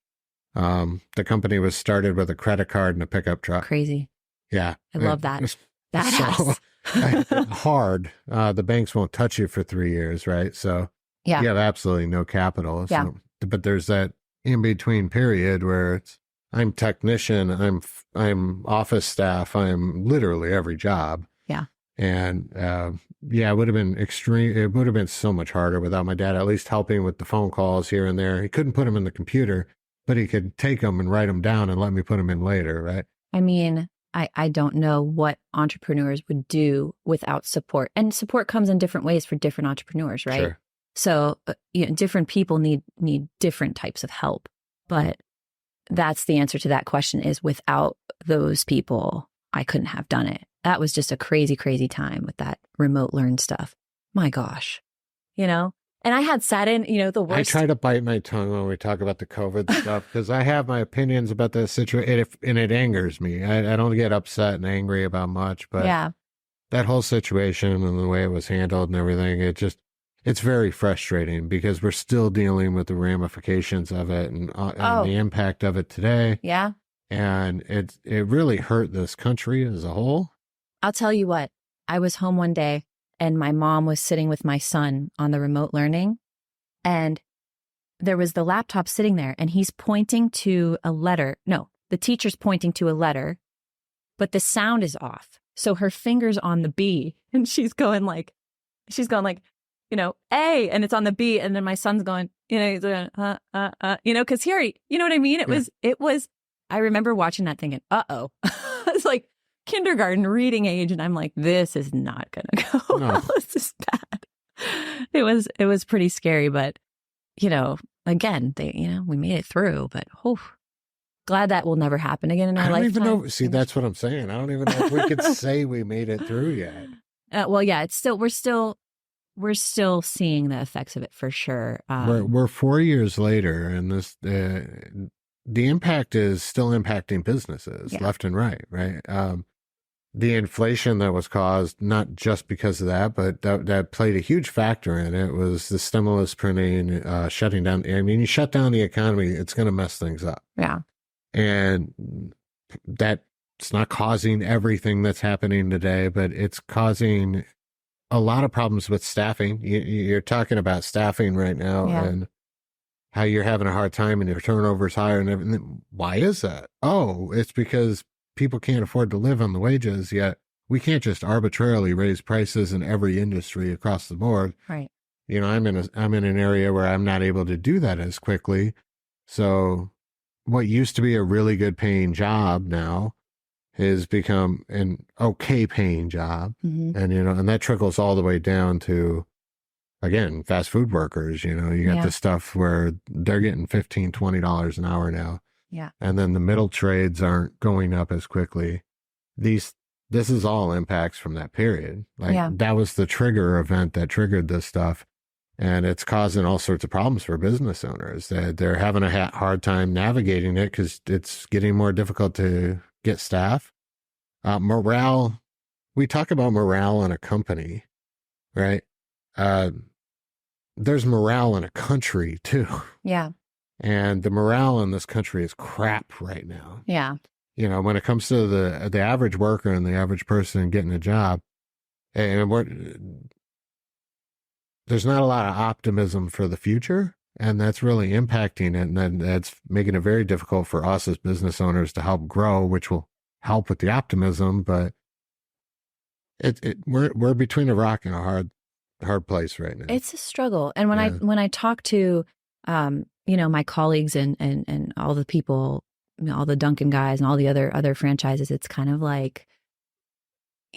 The company was started with a credit card and a pickup truck. Crazy. Yeah. I love that. Badass. So, hard. The banks won't touch you for 3 years, right? So you have absolutely no capital. Yeah. So, but there's that in-between period where I'm technician, I'm office staff, I'm literally every job. Yeah. And it would have been it would have been so much harder without my dad at least helping with the phone calls here and there. He couldn't put them in the computer, but he could take them and write them down and let me put them in later, right? I mean, I don't know what entrepreneurs would do without support. And support comes in different ways for different entrepreneurs, right? Sure. So, different people need different types of help. But that's the answer to that question, is without those people, I couldn't have done it. That was just a crazy, crazy time with that remote learn stuff. My gosh, and I had sat in, the worst. I try to bite my tongue when we talk about the COVID stuff, because I have my opinions about the situation, and it angers me. I don't get upset and angry about much, but that whole situation and the way it was handled and everything, it's very frustrating, because we're still dealing with the ramifications of it and the impact of it today. Yeah. And it really hurt this country as a whole. I'll tell you what, I was home one day and my mom was sitting with my son on the remote learning, and there was the laptop sitting there, and he's pointing to a letter. No, the teacher's pointing to a letter, but the sound is off. So her finger's on the B, and she's going like, A, and it's on the B. And then my son's going, he's going, cause here, you know what I mean? It was, I remember watching that thinking, it's like kindergarten reading age. And I'm like, this is not going to go well. This is bad. It was pretty scary, but again, we made it through, but glad that will never happen again in our lifetime. I don't even know. See, that's what I'm saying. I don't even know if we could say we made it through yet. Well, yeah, we're still seeing the effects of it for sure. We're 4 years later, and this the impact is still impacting businesses left and right. The inflation that was caused, not just because of that, but that played a huge factor in it, was the stimulus printing, shutting down. I mean, you shut down the economy, it's going to mess things up. Yeah. And that's not causing everything that's happening today, but it's causing a lot of problems with staffing. You're talking about staffing right now and how you're having a hard time and your turnover is higher and everything. Why is that? Oh, it's because people can't afford to live on the wages, yet we can't just arbitrarily raise prices in every industry across the board. Right. I'm in an area where I'm not able to do that as quickly. So what used to be a really good paying job now has become an okay paying job. Mm-hmm. And that trickles all the way down to, again, fast food workers. You got the stuff where they're getting $15, $20 an hour now. Yeah. And then the middle trades aren't going up as quickly. This is all impacts from that period. That was the trigger event that triggered this stuff. And it's causing all sorts of problems for business owners. They're having a hard time navigating it because it's getting more difficult to get staff. Morale, we talk about morale in a company, right? There's morale in a country too. Yeah. And the morale in this country is crap right now. Yeah. When it comes to the average worker and the average person getting a job, and there's not a lot of optimism for the future, and that's really impacting it. And then that's making it very difficult for us as business owners to help grow, which will help with the optimism. But we're between a rock and a hard hard place right now. It's a struggle. And when I talk to, my colleagues and all the people, all the Dunkin' guys and all the other franchises, it's kind of like,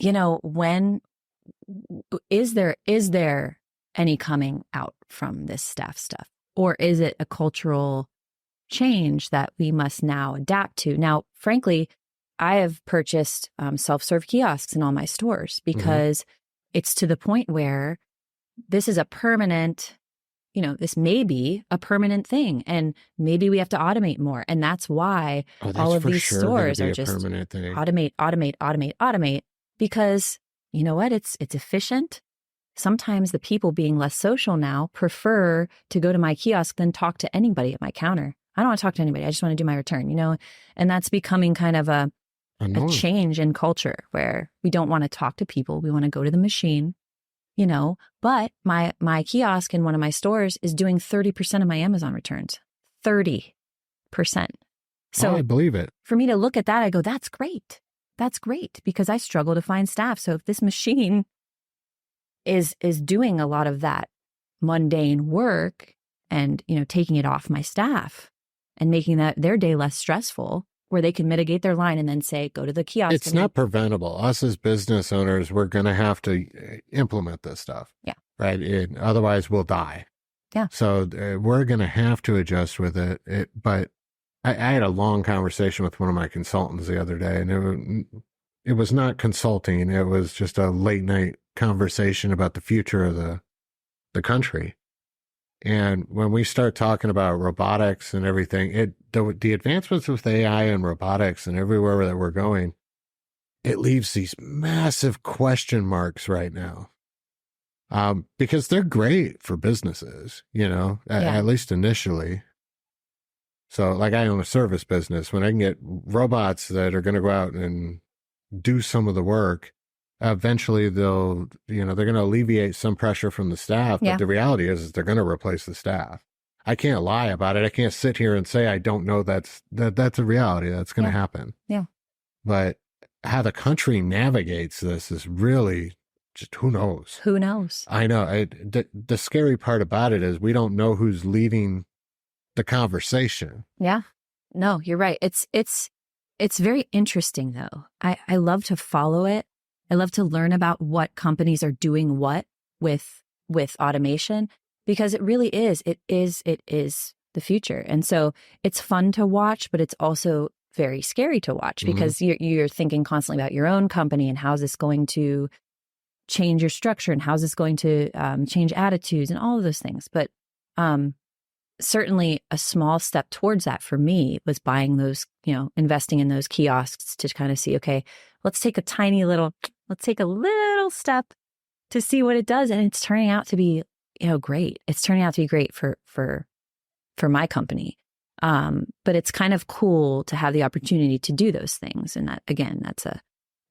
when is there any coming out from this staff stuff? Or is it a cultural change that we must now adapt to? Now, frankly, I have purchased self-serve kiosks in all my stores because it's to the point where this is a permanent, this may be a permanent thing, and maybe we have to automate more. And that's why all of these stores are just automate, because you know what? It's efficient. Sometimes the people being less social now prefer to go to my kiosk than talk to anybody at my counter. I don't want to talk to anybody. I just want to do my return, and that's becoming kind of a change in culture where we don't want to talk to people. We want to go to the machine, but my kiosk in one of my stores is doing 30% of my Amazon returns, 30%. So I believe it. For me to look at that, I go, that's great. That's great, because I struggle to find staff. So if this machine is doing a lot of that mundane work and, taking it off my staff and making their day less stressful, where they can mitigate their line and then say, go to the kiosk. It's not preventable. Us as business owners, we're going to have to implement this stuff. Yeah. Right. Otherwise we'll die. Yeah. So we're going to have to adjust with it. But I had a long conversation with one of my consultants the other day, and it was not consulting. It was just a late night conversation about the future of the country. And when we start talking about robotics and everything, the advancements with AI and robotics and everywhere that we're going, it leaves these massive question marks right now. Because they're great for businesses, at least initially. So like I own a service business. When I can get robots that are going to go out and do some of the work, eventually they're going to alleviate some pressure from the staff. But the reality is they're going to replace the staff. I can't lie about it. I can't sit here and say I don't know that's a reality. That's going to happen. Yeah. But how the country navigates this is really just who knows? Who knows? I know. The scary part about it is we don't know who's leading the conversation. Yeah. No, you're right. It's very interesting though. I love to follow it. I love to learn about what companies are doing what with automation, because it really is. It is the future. And so it's fun to watch, but it's also very scary to watch because you're thinking constantly about your own company and how's this going to change your structure and how's this going to change attitudes and all of those things. But certainly a small step towards that for me was buying those, investing in those kiosks to kind of see, okay, let's take a little step to see what it does. And it's turning out to be, great. It's turning out to be great for my company. But it's kind of cool to have the opportunity to do those things. And that, again,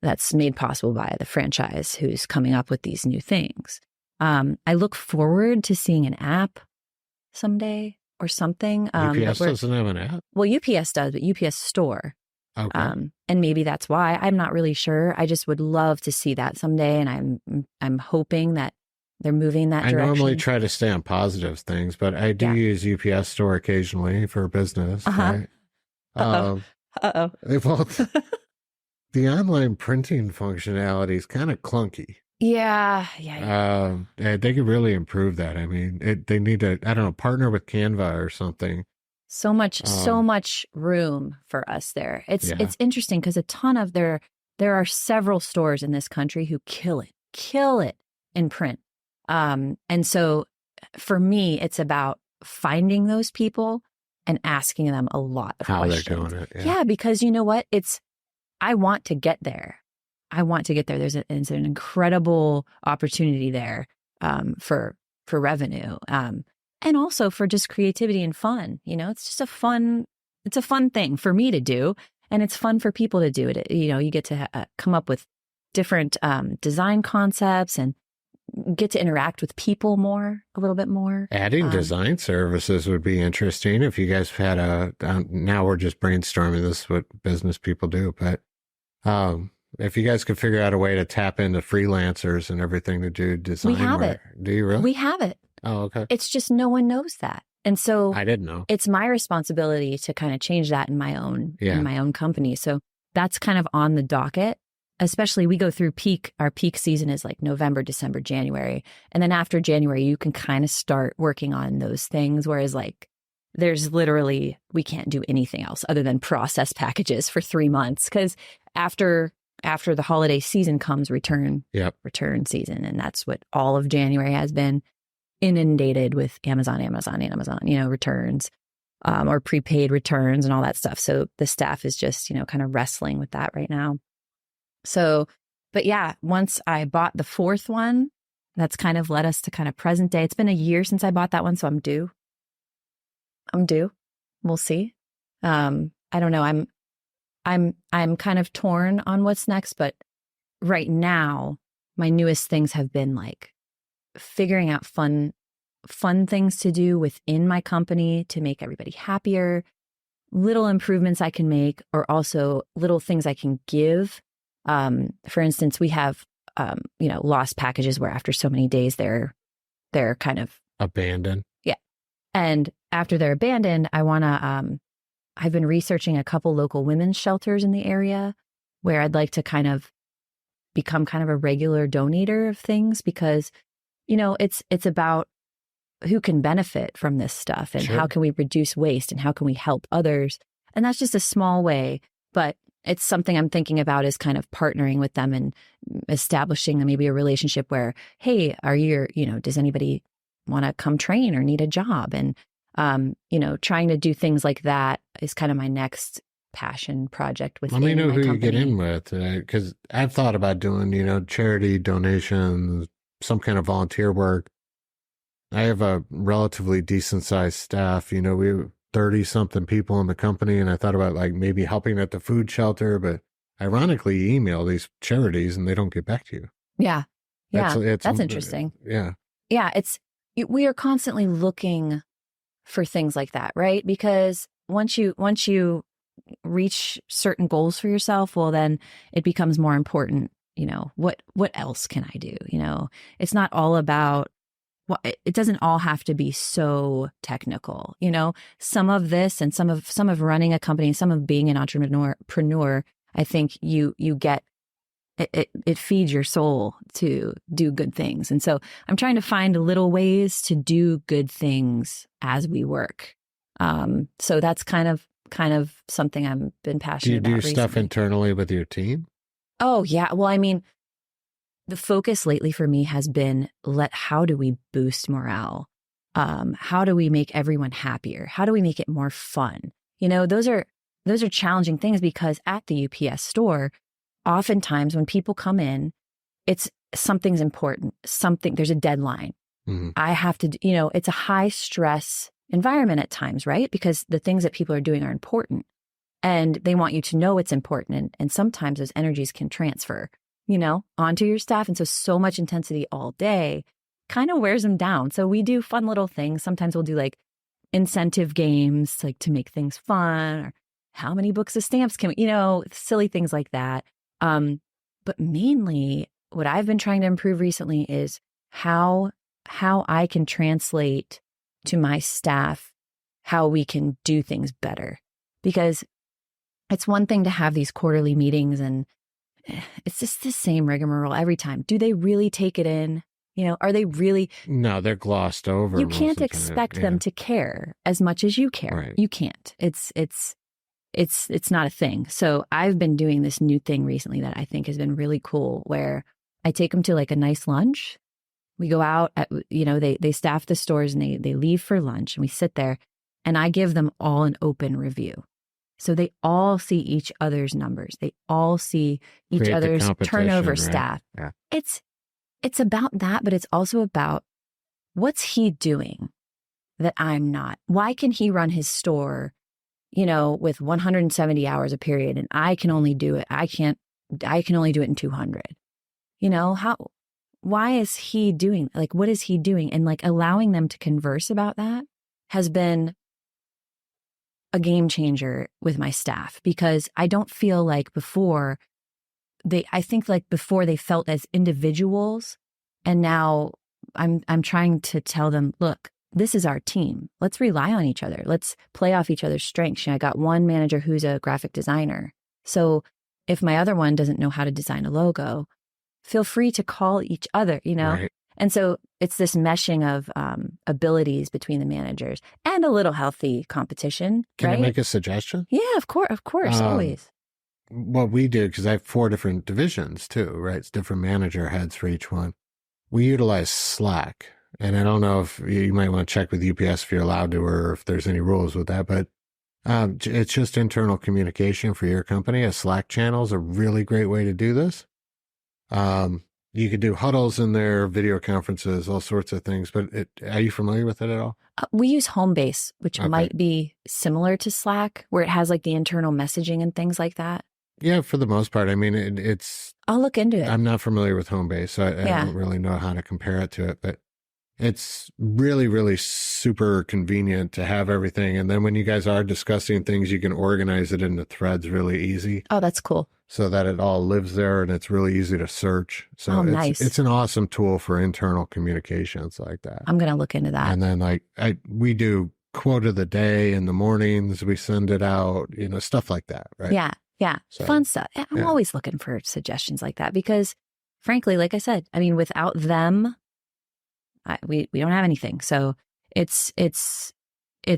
that's made possible by the franchise who's coming up with these new things. I look forward to seeing an app someday or something. UPS doesn't have an app? Well, UPS does, but UPS store. Okay. And maybe that's why. I'm not really sure. I just would love to see that someday. And I'm hoping that they're moving that direction. I normally try to stay on positive things, but I do use UPS store occasionally for business. Right? Uh-oh. Well, the online printing functionality is kind of clunky. Yeah. They could really improve that. I mean, they need to, I don't know, partner with Canva or something. So much room for us there. It's interesting because there are several stores in this country who kill it in print. And so for me, it's about finding those people and asking them a lot of questions. How they're doing it. Yeah, because you know what? I want to get there. There's an incredible opportunity there for revenue and also for just creativity and fun. It's just a fun thing for me to do, and it's fun for people to do it. You get to come up with different design concepts and get to interact with people a little bit more. Adding design services would be interesting if you guys had now we're just brainstorming, this is what business people do, but If you guys could figure out a way to tap into freelancers and everything to do design We have work. it. Do you really? We have it. Oh, okay. It's just no one knows that. And so I didn't know. it's my responsibility to kind of change that in my own company. So that's kind of on the docket. Especially we go through our peak season is like November, December, January. And then after January, you can kind of start working on those things. Whereas like there's literally, we can't do anything else other than process packages for 3 months. Because after the holiday season comes return season. And that's what all of January has been inundated with Amazon, returns, or prepaid returns and all that stuff. So the staff is just, kind of wrestling with that right now. So, but yeah, once I bought the 4th one, that's kind of led us to kind of present day. It's been a year since I bought that one, so I'm due. We'll see. I don't know. I'm kind of torn on what's next, but right now, my newest things have been like figuring out fun things to do within my company to make everybody happier, little improvements I can make, or also little things I can give. For instance, we have, lost packages where after so many days, they're kind of abandoned. Yeah. And after they're abandoned, I've been researching a couple local women's shelters in the area where I'd like to kind of become kind of a regular donator of things because, it's about who can benefit from this stuff and how can we reduce waste and how can we help others? And that's just a small way, but it's something I'm thinking about is kind of partnering with them and establishing maybe a relationship where, hey, does anybody want to come train or need a job? And, trying to do things like that is kind of my next passion project within my company. Let me know who you get in with, because I've thought about doing, charity donations, some kind of volunteer work. I have a relatively decent sized staff. We have 30-something people in the company, and I thought about like maybe helping at the food shelter, but ironically, you email these charities and they don't get back to you. Yeah. That's interesting. Yeah. Yeah. We are constantly looking for things like that, right? Because once you reach certain goals for yourself, well, then it becomes more important. What else can I do? It's not all about, well, it doesn't all have to be so technical. Some of this and some of running a company, some of being an entrepreneur, I think you get it feeds your soul to do good things. And so I'm trying to find little ways to do good things as we work. So that's kind of something I've been passionate about. Do you do recently. stuff internally with your team? Oh yeah. Well, I mean, the focus lately for me has been how do we boost morale? How do we make everyone happier? How do we make it more fun? Those are challenging things because at the UPS store, oftentimes when people come in, something's important. There's a deadline. Mm-hmm. I have to, it's a high stress environment at times, right? Because the things that people are doing are important and they want you to know it's important. And sometimes those energies can transfer, onto your staff. And so much intensity all day kind of wears them down. So we do fun little things. Sometimes we'll do like incentive games, like to make things fun, or how many books of stamps can we, silly things like that. But mainly what I've been trying to improve recently is how I can translate to my staff how we can do things better. Because it's one thing to have these quarterly meetings and it's just the same rigmarole every time. Do they really take it in? Are they really? No, they're glossed over. You can't expect them to care as much as you care. Right. You can't. It's not a thing. So I've been doing this new thing recently that I think has been really cool where I take them to like a nice lunch. We go out they staff the stores and they leave for lunch and we sit there and I give them all an open review. So they all see each other's numbers. They all see each other's turnover stat. Yeah. It's about that, but it's also about what's he doing that I'm not? Why can he run his store, with 170 hours a period and I can only do it. I can only do it in 200. Why is he doing, like, what is he doing? And like allowing them to converse about that has been a game changer with my staff because I don't feel like before I think like before they felt as individuals, and now I'm trying to tell them, look, this is our team. Let's rely on each other. Let's play off each other's strengths. I got one manager who's a graphic designer. So if my other one doesn't know how to design a logo, feel free to call each other, Right. And so it's this meshing of abilities between the managers and a little healthy competition. Can right? I make a suggestion? Yeah, of course, always. What we do, because I have 4 different divisions too, right? It's different manager heads for each one. We utilize Slack. And I don't know if you might want to check with UPS if you're allowed to, or if there's any rules with that, but it's just internal communication for your company. A Slack channel is a really great way to do this. You could do huddles in there, video conferences, all sorts of things, but are you familiar with it at all? We use Homebase, which might be similar to Slack, where it has like the internal messaging and things like that. Yeah, for the most part. I mean, it's... I'll look into it. I'm not familiar with Homebase, so I don't really know how to compare it to it, but it's really, really super convenient to have everything. And then when you guys are discussing things, you can organize it into threads really easy. Oh, that's cool. So that it all lives there and it's really easy to search. So nice. It's an awesome tool for internal communications like that. I'm going to look into that. And then we do quote of the day in the mornings. We send it out, stuff like that, right? Yeah. So, fun stuff. I'm always looking for suggestions like that because frankly, like I said, I mean, without them, we don't have anything. So it's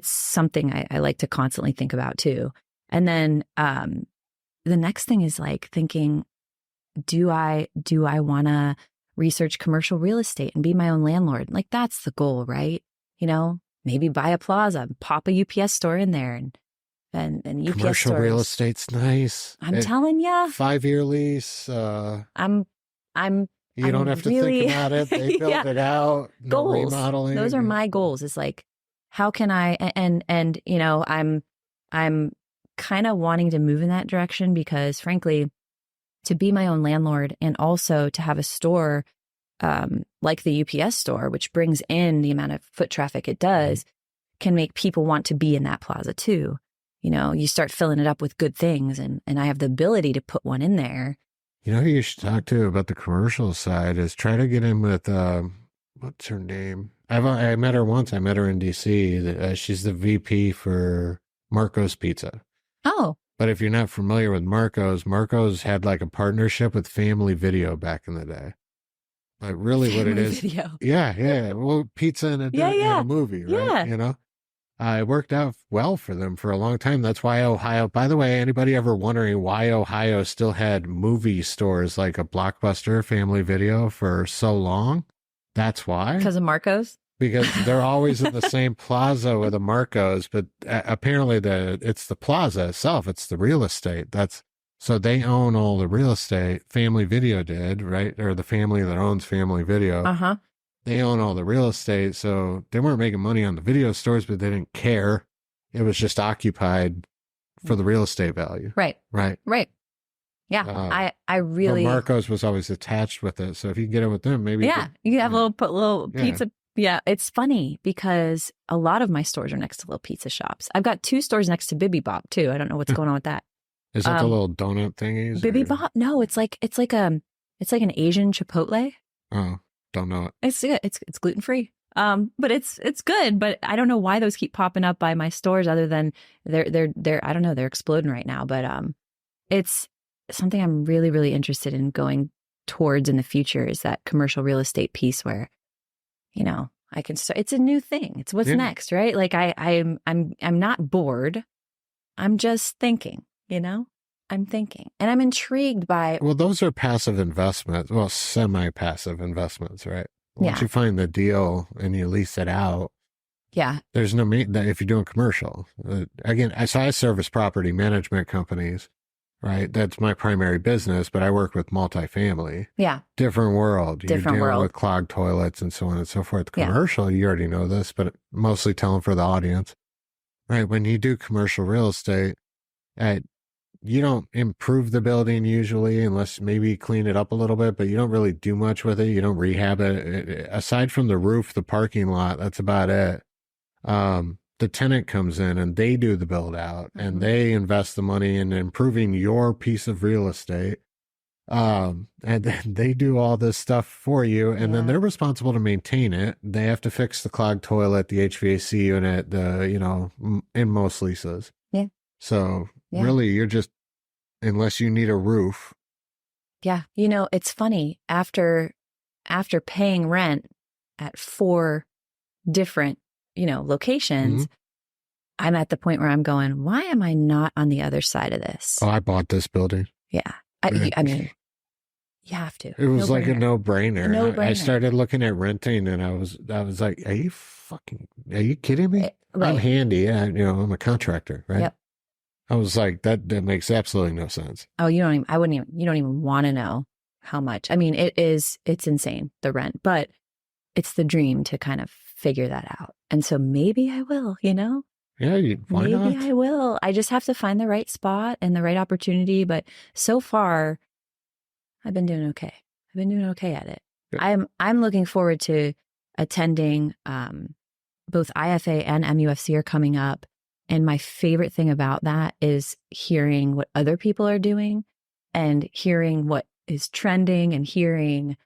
something I like to constantly think about too. And then, the next thing is like thinking, do I want to research commercial real estate and be my own landlord? Like that's the goal, right? Maybe buy a plaza, pop a UPS store in there and UPS commercial stores. real estate's nice. I'm telling you. 5-year lease. I'm You don't have to think about it. They build it out. No goals. Remodeling. Those are my goals. It's like, how can I, I'm kind of wanting to move in that direction because frankly, to be my own landlord and also to have a store like the UPS store, which brings in the amount of foot traffic it does, can make people want to be in that plaza too. You start filling it up with good things and I have the ability to put one in there. Who you should talk to about the commercial side is try to get in with, what's her name? I met her once. I met her in DC. She's the VP for Marco's Pizza. Oh. But if you're not familiar with Marco's had like a partnership with Family Video back in the day. But really what it is. Video. Yeah. Well, pizza in a movie, right? Yeah. It worked out well for them for a long time. That's why Ohio, by the way, anybody ever wondering why Ohio still had movie stores like a Blockbuster, Family Video for so long? That's why. Because of Marco's? Because they're always in the same plaza with the Marco's, but apparently it's the plaza itself. It's the real estate. So they own all the real estate. Family Video did, right? Or the family that owns Family Video. Uh-huh. They own all the real estate, so they weren't making money on the video stores, but they didn't care. It was just occupied for the real estate value. Right. Yeah, I really... But Marco's was always attached with it, so if you get it with them, maybe... Yeah, you have a little pizza... Yeah, it's funny because a lot of my stores are next to little pizza shops. I've got 2 stores next to Bibi Bop, too. I don't know what's going on with that. Is that the little donut thingies? Bibi Bop? No, it's like an Asian Chipotle. Oh. Don't know it. It's good. It's gluten-free. But it's good. But I don't know why those keep popping up by my stores other than they're I don't know, they're exploding right now. But it's something I'm really, really interested in going towards in the future is that commercial real estate piece where, I can start. It's a new thing. It's what's next, right? Like I'm not bored. I'm just thinking, I'm thinking, and I'm intrigued by... Well, those are passive investments. Well, semi-passive investments, right? Once you find the deal and you lease it out, there's no if you're doing commercial. Again, so I service property management companies, right? That's my primary business, but I work with multifamily. Yeah. Different world. You're dealing world. with clogged toilets and so on and so forth. Commercial, you already know this, but mostly telling for the audience, right? When you do commercial real estate, you don't improve the building usually unless maybe clean it up a little bit, but you don't really do much with it. You don't rehab it. Aside from the roof, the parking lot, that's about it. The tenant comes in and they do the build out and they invest the money in improving your piece of real estate. And then they do all this stuff for you, and then they're responsible to maintain it. They have to fix the clogged toilet, the HVAC unit, in most leases. Yeah. So really, you're just, unless you need a roof. Yeah. It's funny. After paying rent at 4 different, locations, I'm at the point where I'm going, why am I not on the other side of this? Oh, I bought this building. Yeah. I mean, you have to. It was like a no-brainer. No-brainer. I started looking at renting, and I was like, are you kidding me? Right. I'm handy. I'm a contractor, right? Yep. I was like, that makes absolutely no sense. Oh, you don't even want to know how much. I mean, it's insane, the rent, but it's the dream to kind of figure that out. And so maybe I will, Yeah, why not? Maybe I will. I just have to find the right spot and the right opportunity. But so far, I've been doing okay. I've been doing okay at it. Good. I'm looking forward to attending both IFA and MUFC are coming up. And my favorite thing about that is hearing what other people are doing and hearing what is trending and hearing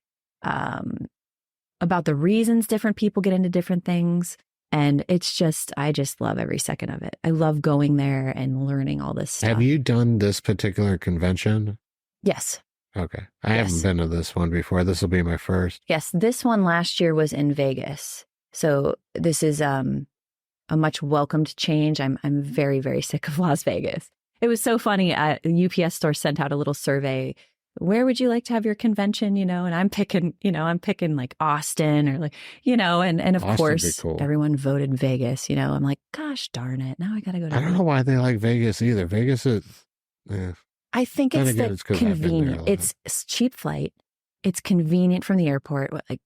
about the reasons different people get into different things. And I just love every second of it. I love going there and learning all this stuff. Have you done this particular convention? Yes. Okay. I haven't been to this one before. This will be my first. Yes. This one last year was in Vegas. So this is a much welcomed change. I'm very, very sick of Las Vegas. It was so funny. The UPS store sent out a little survey. Where would you like to have your convention? And I'm picking like Austin or and of Austin course cool. Everyone voted Vegas, I'm like, gosh darn it. Now I got to go to I don't know why they like Vegas either. Vegas is, I think it's convenient. It's cheap flight. It's convenient from the airport, like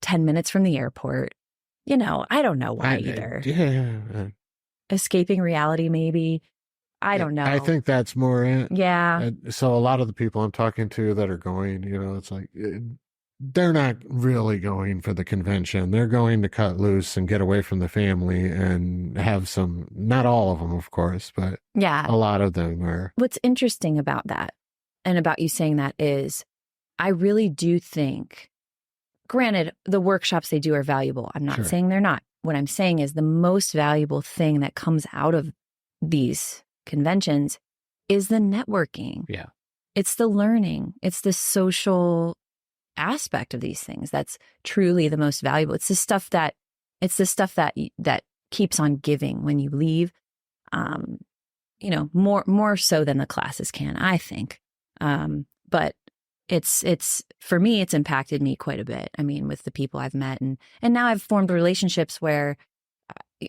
10 minutes from the airport. I don't know why either. Yeah. Escaping reality, maybe. I don't know. I think that's more it. Yeah. So a lot of the people I'm talking to that are going, it's like, they're not really going for the convention. They're going to cut loose and get away from the family and have some, not all of them, of course, but a lot of them are. What's interesting about that and about you saying that is I really do think, granted, the workshops they do are valuable. I'm not saying they're not. What I'm saying is the most valuable thing that comes out of these conventions is the networking. Yeah. It's the learning. It's the social aspect of these things that's truly the most valuable. It's the stuff that keeps on giving when you leave. More so than the classes can, I think. But it's for me, it's impacted me quite a bit. I mean, with the people I've met and now I've formed relationships where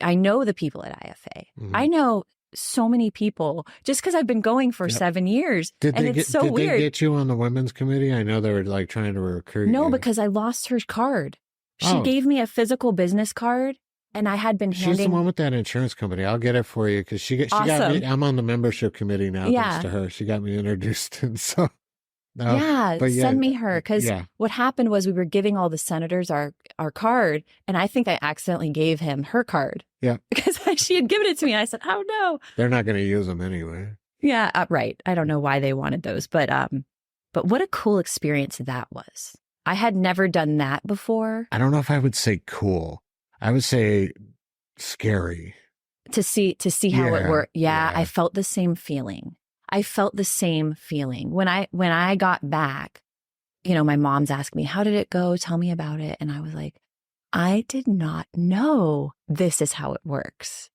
I know the people at IFA. Mm-hmm. I know so many people just because I've been going for 7 years. Did they get you on the women's committee? I know they were like trying to recruit you. No, because I lost her card. She gave me a physical business card and I had been handing. She's the one with that insurance company. I'll get it for you because she got me. I'm on the membership committee now thanks to her. She got me introduced. And so. Send me her because what happened was we were giving all the senators our card and I think I accidentally gave him her card. Yeah. Because she had given it to me and I said, oh no. They're not going to use them anyway. Yeah, right. I don't know why they wanted those, but what a cool experience that was. I had never done that before. I don't know if I would say cool. I would say scary. To see how it worked. Yeah, I felt the same feeling. When I got back, my mom's asked me, how did it go? Tell me about it. And I was like, I did not know this is how it works.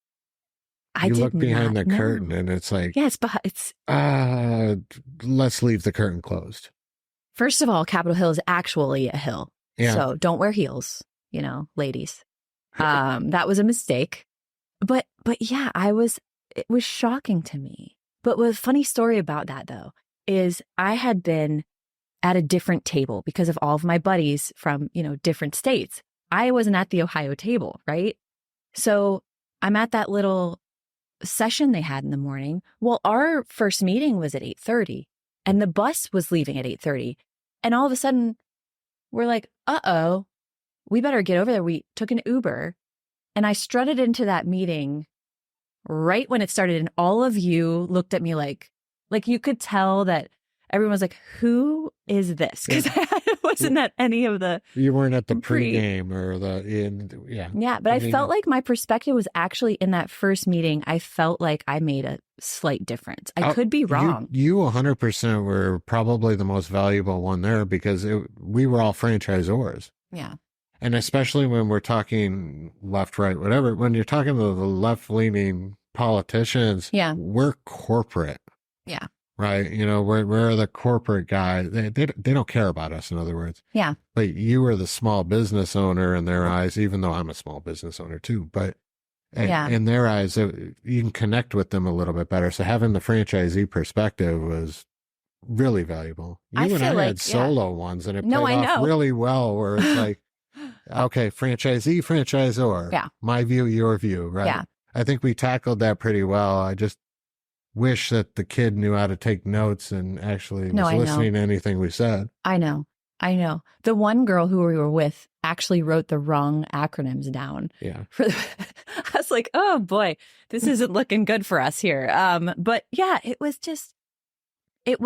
You look behind the curtain and it's like, it's let's leave the curtain closed. First of all, Capitol Hill is actually a hill. Yeah. So don't wear heels, ladies. That was a mistake. But yeah, it was shocking to me. But the funny story about that, though, is I had been at a different table because of all of my buddies from, different states. I wasn't at the Ohio table, right? So I'm at that little session they had in the morning. Well, our first meeting was at 8:30 and the bus was leaving at 8:30. And all of a sudden we're like, uh-oh, we better get over there. We took an Uber and I strutted into that meeting right when it started, and all of you looked at me like you could tell that everyone was like, who is this? Because I wasn't at any of the... You weren't at the pregame or yeah. Yeah, but I felt like my perspective was actually in that first meeting. I felt like I made a slight difference. I could be wrong. You 100% were probably the most valuable one there because we were all franchisors. Yeah. And especially when we're talking left, right, whatever, when you're talking to the left-leaning politicians, we're corporate. Yeah. Right. We're the corporate guy. They don't care about us, in other words. Yeah. But you were the small business owner in their eyes, even though I'm a small business owner too. But in their eyes, you can connect with them a little bit better. So having the franchisee perspective was really valuable. You and I had solo ones, and it played off really well, where it's like, okay, franchisee, franchisor. Yeah. My view, your view. Right. Yeah. I think we tackled that pretty well. I just wish that the kid knew how to take notes and actually was listening to anything we said. I know. The one girl who we were with actually wrote the wrong acronyms down. Yeah. I was like, oh boy, this isn't looking good for us here. But yeah, it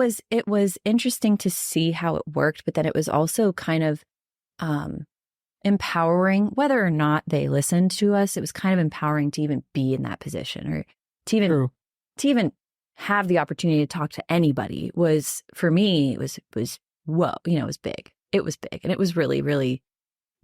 was interesting to see how it worked, but then it was also kind of empowering. Whether or not they listened to us, it was kind of empowering to even be in that position, or to even have the opportunity to talk to anybody. Was, for me, it was whoa, it was big. It was big, and it was really, really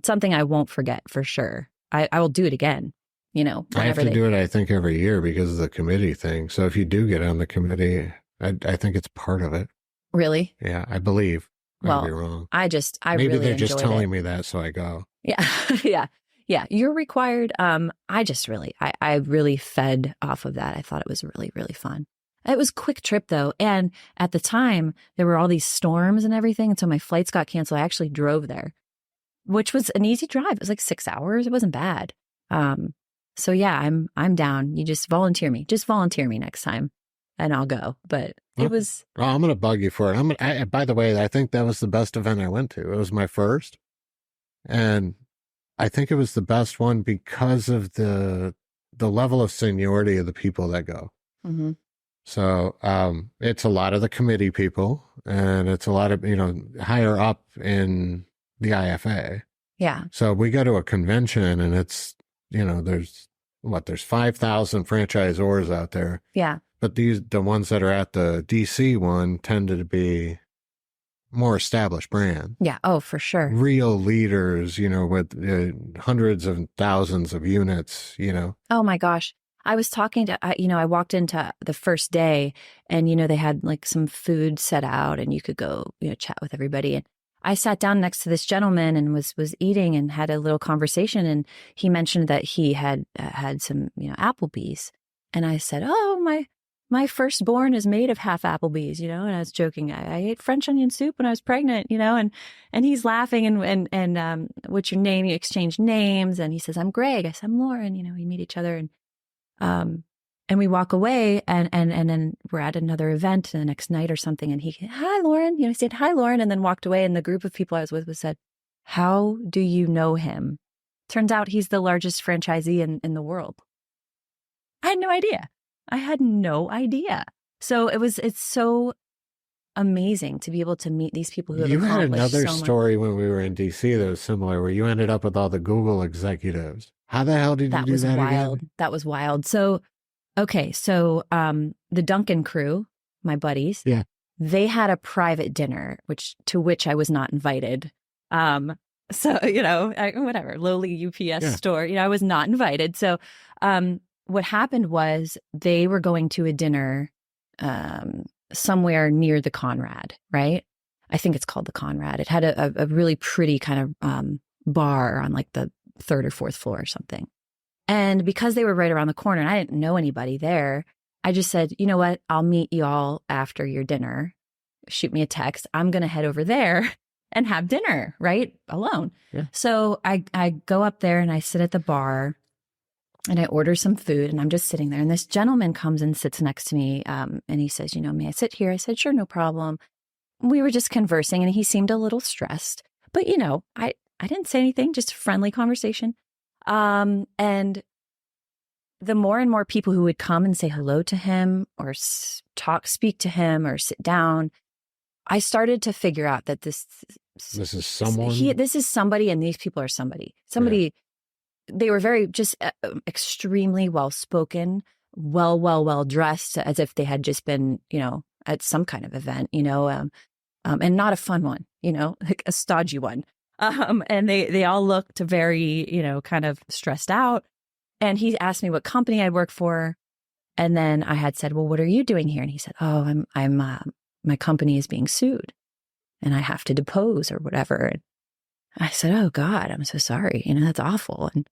something I won't forget for sure. I will do it again. I have to do it, I think, every year because of the committee thing. So if you do get on the committee, I think it's part of it. Really? Yeah, I believe. Well, I'd be wrong. Maybe really they're just telling me that, so I go. Yeah. Yeah. You're required. I really fed off of that. I thought it was really, really fun. It was a quick trip though. And at the time there were all these storms and everything. And so my flights got canceled. I actually drove there, which was an easy drive. It was like 6 hours. It wasn't bad. So yeah, I'm down. You just volunteer me. Just volunteer me next time and I'll go. But it was... Well, I'm going to bug you for it. By the way, I think that was the best event I went to. It was my first. And I think it was the best one because of the level of seniority of the people that go. Mm-hmm. So it's a lot of the committee people, and it's a lot of, higher up in the IFA. Yeah. So we go to a convention and it's, there's 5,000 franchisors out there. Yeah. But the ones that are at the DC one tended to be more established brand. Yeah. Oh, for sure. Real leaders, with hundreds of thousands of units, Oh my gosh. I was talking to, I walked into the first day and, they had like some food set out and you could go, chat with everybody. And I sat down next to this gentleman and was eating and had a little conversation. And he mentioned that he had some, Applebee's. And I said, oh, my firstborn is made of half Applebee's, and I was joking. I ate French onion soup when I was pregnant, and he's laughing and what's your name? You exchange names. And he says, I'm Greg. I said, I'm Lauren. We meet each other and we walk away and then we're at another event the next night or something. And he, hi, Lauren, he said, hi, Lauren. And then walked away. And the group of people I was with said, how do you know him? Turns out he's the largest franchisee in the world. I had no idea. So it's so amazing to be able to meet these people who have accomplished so much. You had another story when we were in DC that was similar, where you ended up with all the Google executives. How the hell did you do that again? That was wild. So, okay. So, the Duncan crew, my buddies, they had a private dinner, to which I was not invited. So, whatever, lowly UPS store, I was not invited. So, what happened was they were going to a dinner, somewhere near the Conrad, right? I think it's called the Conrad. It had a really pretty kind of, bar on like the 3rd or 4th floor or something. And because they were right around the corner and I didn't know anybody there, I just said, you know what? I'll meet you all after your dinner. Shoot me a text. I'm going to head over there and have dinner, right? Alone. Yeah. So I go up there and I sit at the bar and I order some food and I'm just sitting there. And this gentleman comes and sits next to me. And he says, may I sit here? I said, sure, no problem. We were just conversing and he seemed a little stressed, but I didn't say anything, just a friendly conversation. And the more and more people who would come and say hello to him or speak to him or sit down, I started to figure out that this is someone. This is somebody, and these people are somebody. Somebody. They were very just extremely well spoken, well dressed, as if they had just been, at some kind of event, and not a fun one, like a stodgy one. And they all looked very, kind of stressed out. And he asked me what company I'd work for. And then I had said, well, what are you doing here? And he said, oh, my company is being sued and I have to depose or whatever. And I said, oh God, I'm so sorry. That's awful. And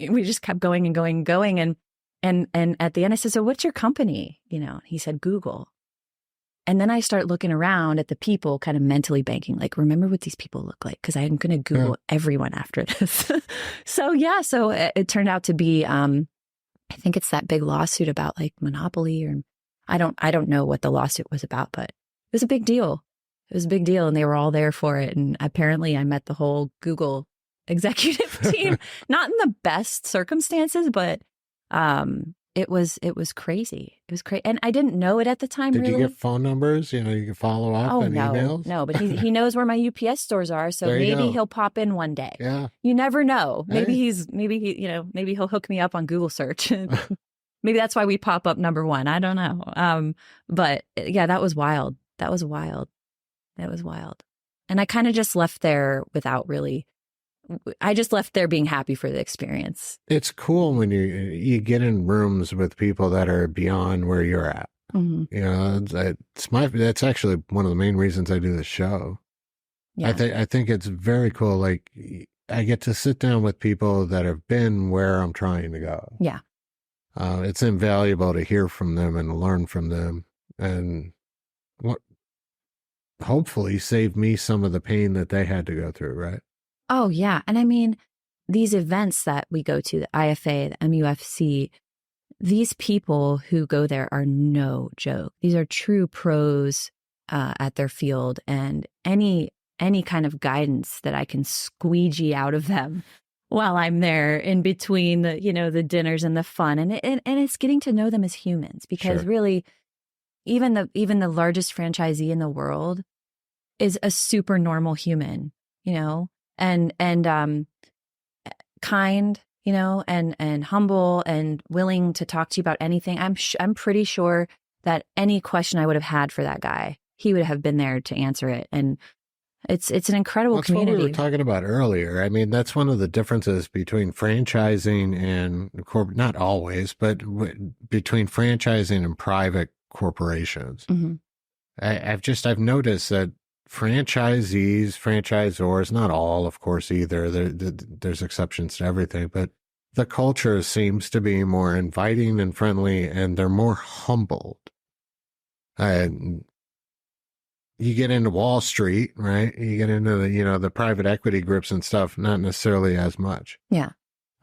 we just kept going and going and going. And at the end I said, so what's your company? He said, Google. And then I start looking around at the people, kind of mentally banking, like, remember what these people look like? Because I'm going to Google everyone after this. So it turned out to be, I think it's that big lawsuit about like monopoly, or I don't know what the lawsuit was about, but it was a big deal. It was a big deal, and they were all there for it. And apparently I met the whole Google executive team, not in the best circumstances, but it was crazy. It was crazy. And I didn't know it at the time. Did really. You get phone numbers? You can follow up and emails? No, but he knows where my UPS stores are. So maybe he'll pop in one day. Yeah. You never know. Maybe maybe he'll hook me up on Google search. Maybe that's why we pop up number one. I don't know. But yeah, that was wild. That was wild. And I kind of just left there I just left there being happy for the experience. It's cool when you get in rooms with people that are beyond where you're at. Mm-hmm. That's actually one of the main reasons I do the show. Yeah. I think it's very cool. Like, I get to sit down with people that have been where I'm trying to go. Yeah. It's invaluable to hear from them and learn from them, and hopefully save me some of the pain that they had to go through, right? Oh, yeah. And I mean, these events that we go to, the IFA, the MUFC, these people who go there are no joke. These are true pros at their field, and any kind of guidance that I can squeegee out of them while I'm there in between the dinners and the fun. And it's getting to know them as humans, because really, even the largest franchisee in the world is a super normal human, and kind, and humble and willing to talk to you about anything. I'm pretty sure that any question I would have had for that guy, he would have been there to answer it. And it's an incredible community. That's what we were talking about earlier. I mean, that's one of the differences between franchising and not always, but between franchising and private corporations. Mm-hmm. I've noticed that franchisees, franchisors, not all, of course, either. There's exceptions to everything, but the culture seems to be more inviting and friendly, and they're more humbled. You get into Wall Street, right? You get into the private equity groups and stuff, not necessarily as much. Yeah.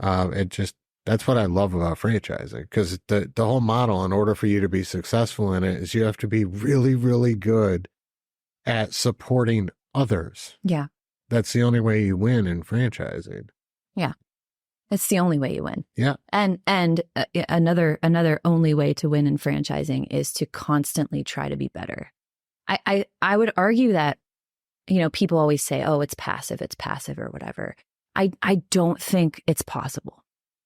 That's what I love about franchising, because the whole model, in order for you to be successful in it, is you have to be really, really good at supporting others. Yeah. That's the only way you win in franchising. Yeah. It's the only way you win. Yeah. And another only way to win in franchising is to constantly try to be better. I would argue that, people always say, oh, it's passive or whatever. I don't think it's possible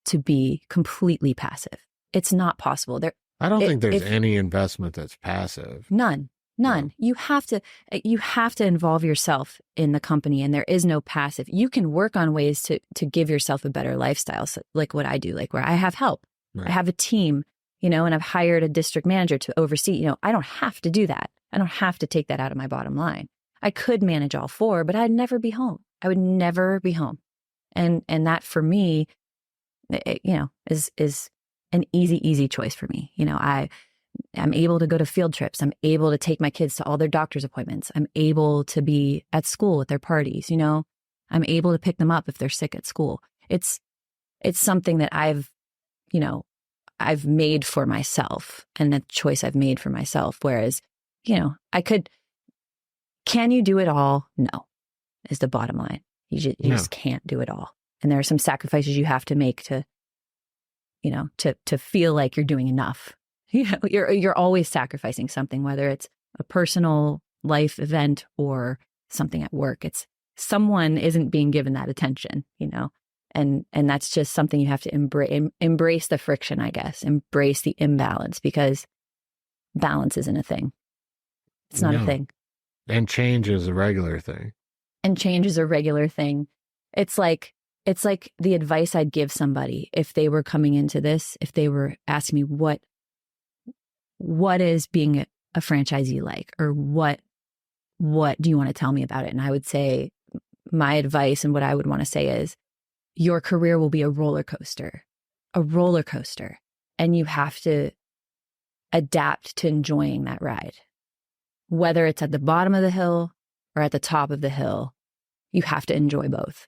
to be completely passive. It's not possible. I don't think there's any investment that's passive. None. No. You have to involve yourself in the company, and there is no passive. You can work on ways to give yourself a better lifestyle. So, like what I do, like where I have help, right. I have a team, and I've hired a district manager to oversee, I don't have to do that. I don't have to take that out of my bottom line. I could manage all four, but I'd never be home. I would never be home. And that for me, is an easy choice for me. I'm able to go to field trips. I'm able to take my kids to all their doctor's appointments. I'm able to be at school at their parties. I'm able to pick them up if they're sick at school. It's something that I've made for myself, and the choice I've made for myself. Whereas, can you do it all? No, is the bottom line. You just can't do it all. And there are some sacrifices you have to make to feel like you're doing enough. You're always sacrificing something, whether it's a personal, life event or something at work. It's someone isn't being given that attention, and that's just something you have to embrace the friction, I guess, embrace the imbalance, because balance isn't a thing. It's not a thing. And change is a regular thing. And change is a regular thing. It's like the advice I'd give somebody if they were coming into this, if they were asking me what is being a franchisee like, or what do you want to tell me about it? And I would say, my advice and what I would want to say is, your career will be a roller coaster, and you have to adapt to enjoying that ride. Whether it's at the bottom of the hill or at the top of the hill, you have to enjoy both,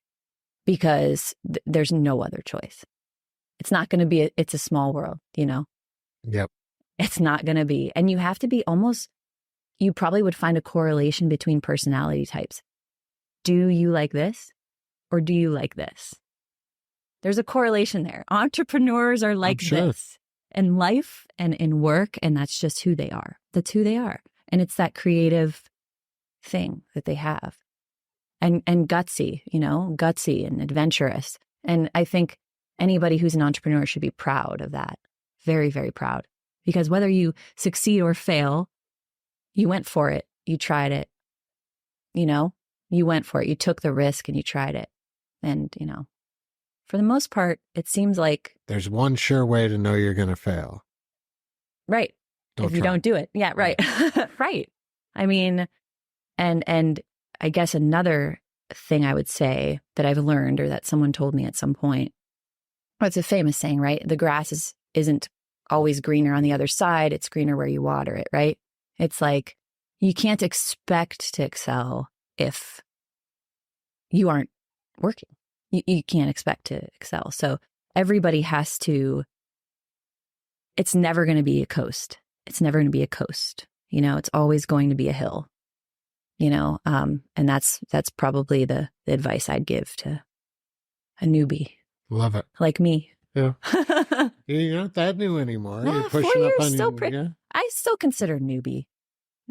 because there's no other choice. It's not going to be, it's a small world, Yep. It's not going to be. And you have to be you probably would find a correlation between personality types. Do you like this or do you like this? There's a correlation there. Entrepreneurs are like this in life and in work, and that's just who they are. That's who they are. And it's that creative thing that they have. And gutsy, gutsy and adventurous. And I think anybody who's an entrepreneur should be proud of that. Very, very proud. Because whether you succeed or fail, you went for it. You tried it. You went for it. You took the risk and you tried it. And, for the most part, it seems like there's one sure way to know you're going to fail. Right. If you don't do it. Yeah, right. Right. I mean, and I guess another thing I would say that I've learned, or that someone told me at some point, it's a famous saying, right? The grass isn't always greener on the other side. It's greener where you water it, right? It's like, you can't expect to excel if you aren't working. You can't expect to excel. So everybody has to, it's never going to be a coast. It's never going to be a coast. It's always going to be a hill, and that's probably the advice I'd give to a newbie. Love it. Like me. Yeah. You're not that new anymore. Nah, You're pushing 4 years up on still yeah. I still consider newbie.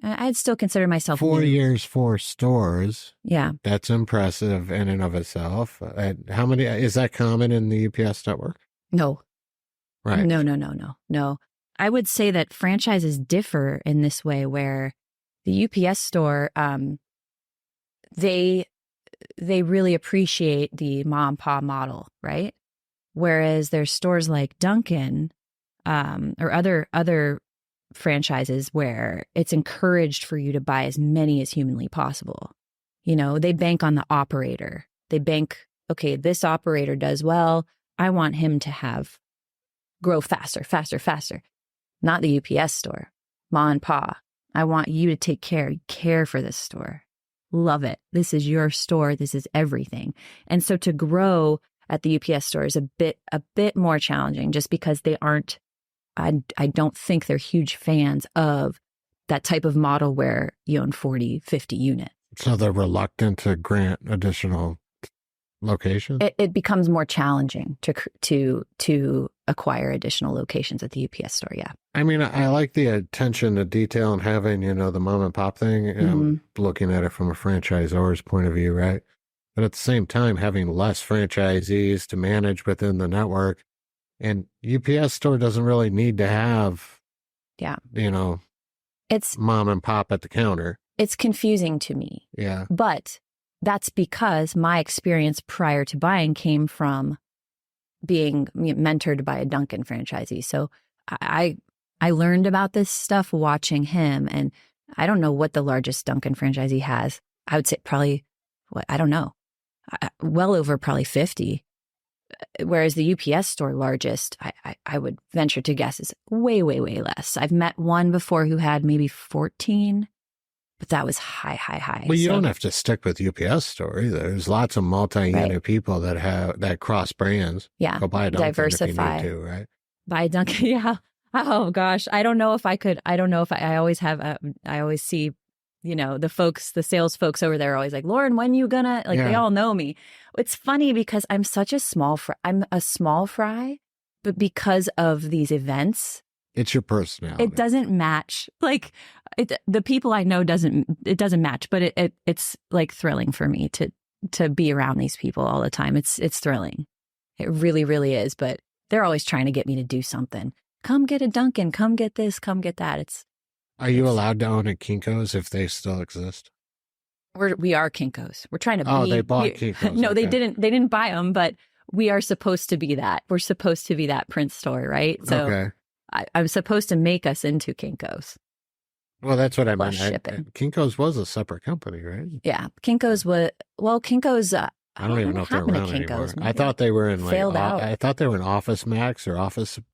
I'd still consider myself 4 new. years, 4 stores. Yeah. That's impressive in and of itself. How many, is that common in the UPS network? No. Right. No. I would say that franchises differ in this way, where the UPS store, they really appreciate the mom and pop model, right? Whereas there's stores like Dunkin', or other franchises where it's encouraged for you to buy as many as humanly possible. They bank on the operator. They bank, okay, this operator does well. I want him to grow faster. Not the UPS store. Ma and Pa, I want you to take care for this store. Love it. This is your store. This is everything. And so to grow at the UPS store is a bit more challenging, just because they aren't, I don't think they're huge fans of that type of model where you own 40, 50 units. So they're reluctant to grant additional locations? It becomes more challenging to acquire additional locations at the UPS store, yeah. I mean, I like the attention to detail and having, the mom and pop thing. And I'm looking at it from a franchisor's point of view, right? But at the same time, having less franchisees to manage within the network. And UPS store doesn't really need to have, it's mom and pop at the counter. It's confusing to me. Yeah. But that's because my experience prior to buying came from being mentored by a Dunkin' franchisee. So I learned about this stuff watching him, and I don't know what the largest Dunkin' franchisee has. I would say probably, I don't know, well over probably 50. Whereas the UPS store largest, I would venture to guess, is way, way, way less. I've met one before who had maybe 14, but that was high. Well, you don't have to stick with UPS store either. There's lots of multi-unit people that cross brands. Yeah, go buy a Dunkin' diversify. If you need to, right? Buy a Dunkin', yeah. Oh gosh, I don't know if I could. I don't know if I always have. I always see, the sales folks over there are always like, Lauren, when you gonna, they all know me. It's funny because I'm such a small fry. I'm a small fry, but because of these events, It's your personality. It doesn't match. Like the people I know doesn't match, but it's like thrilling for me to be around these people all the time. It's thrilling. It really, really is. But they're always trying to get me to do something. Come get a Dunkin', come get this, come get that. Are you allowed to own a Kinko's if they still exist? We are Kinko's. We're trying to be. Oh, they bought Kinko's. No, okay. they didn't buy them, but we are supposed to be that. We're supposed to be that Prince store, right? So Okay. I'm supposed to make us into Kinko's. Well, that's what I meant. Shipping. Kinko's was a separate company, right? Yeah. Kinko's was, Kinko's, I don't even know if they're around anymore. Maybe I thought they were in failed out. I thought they were in Office Max or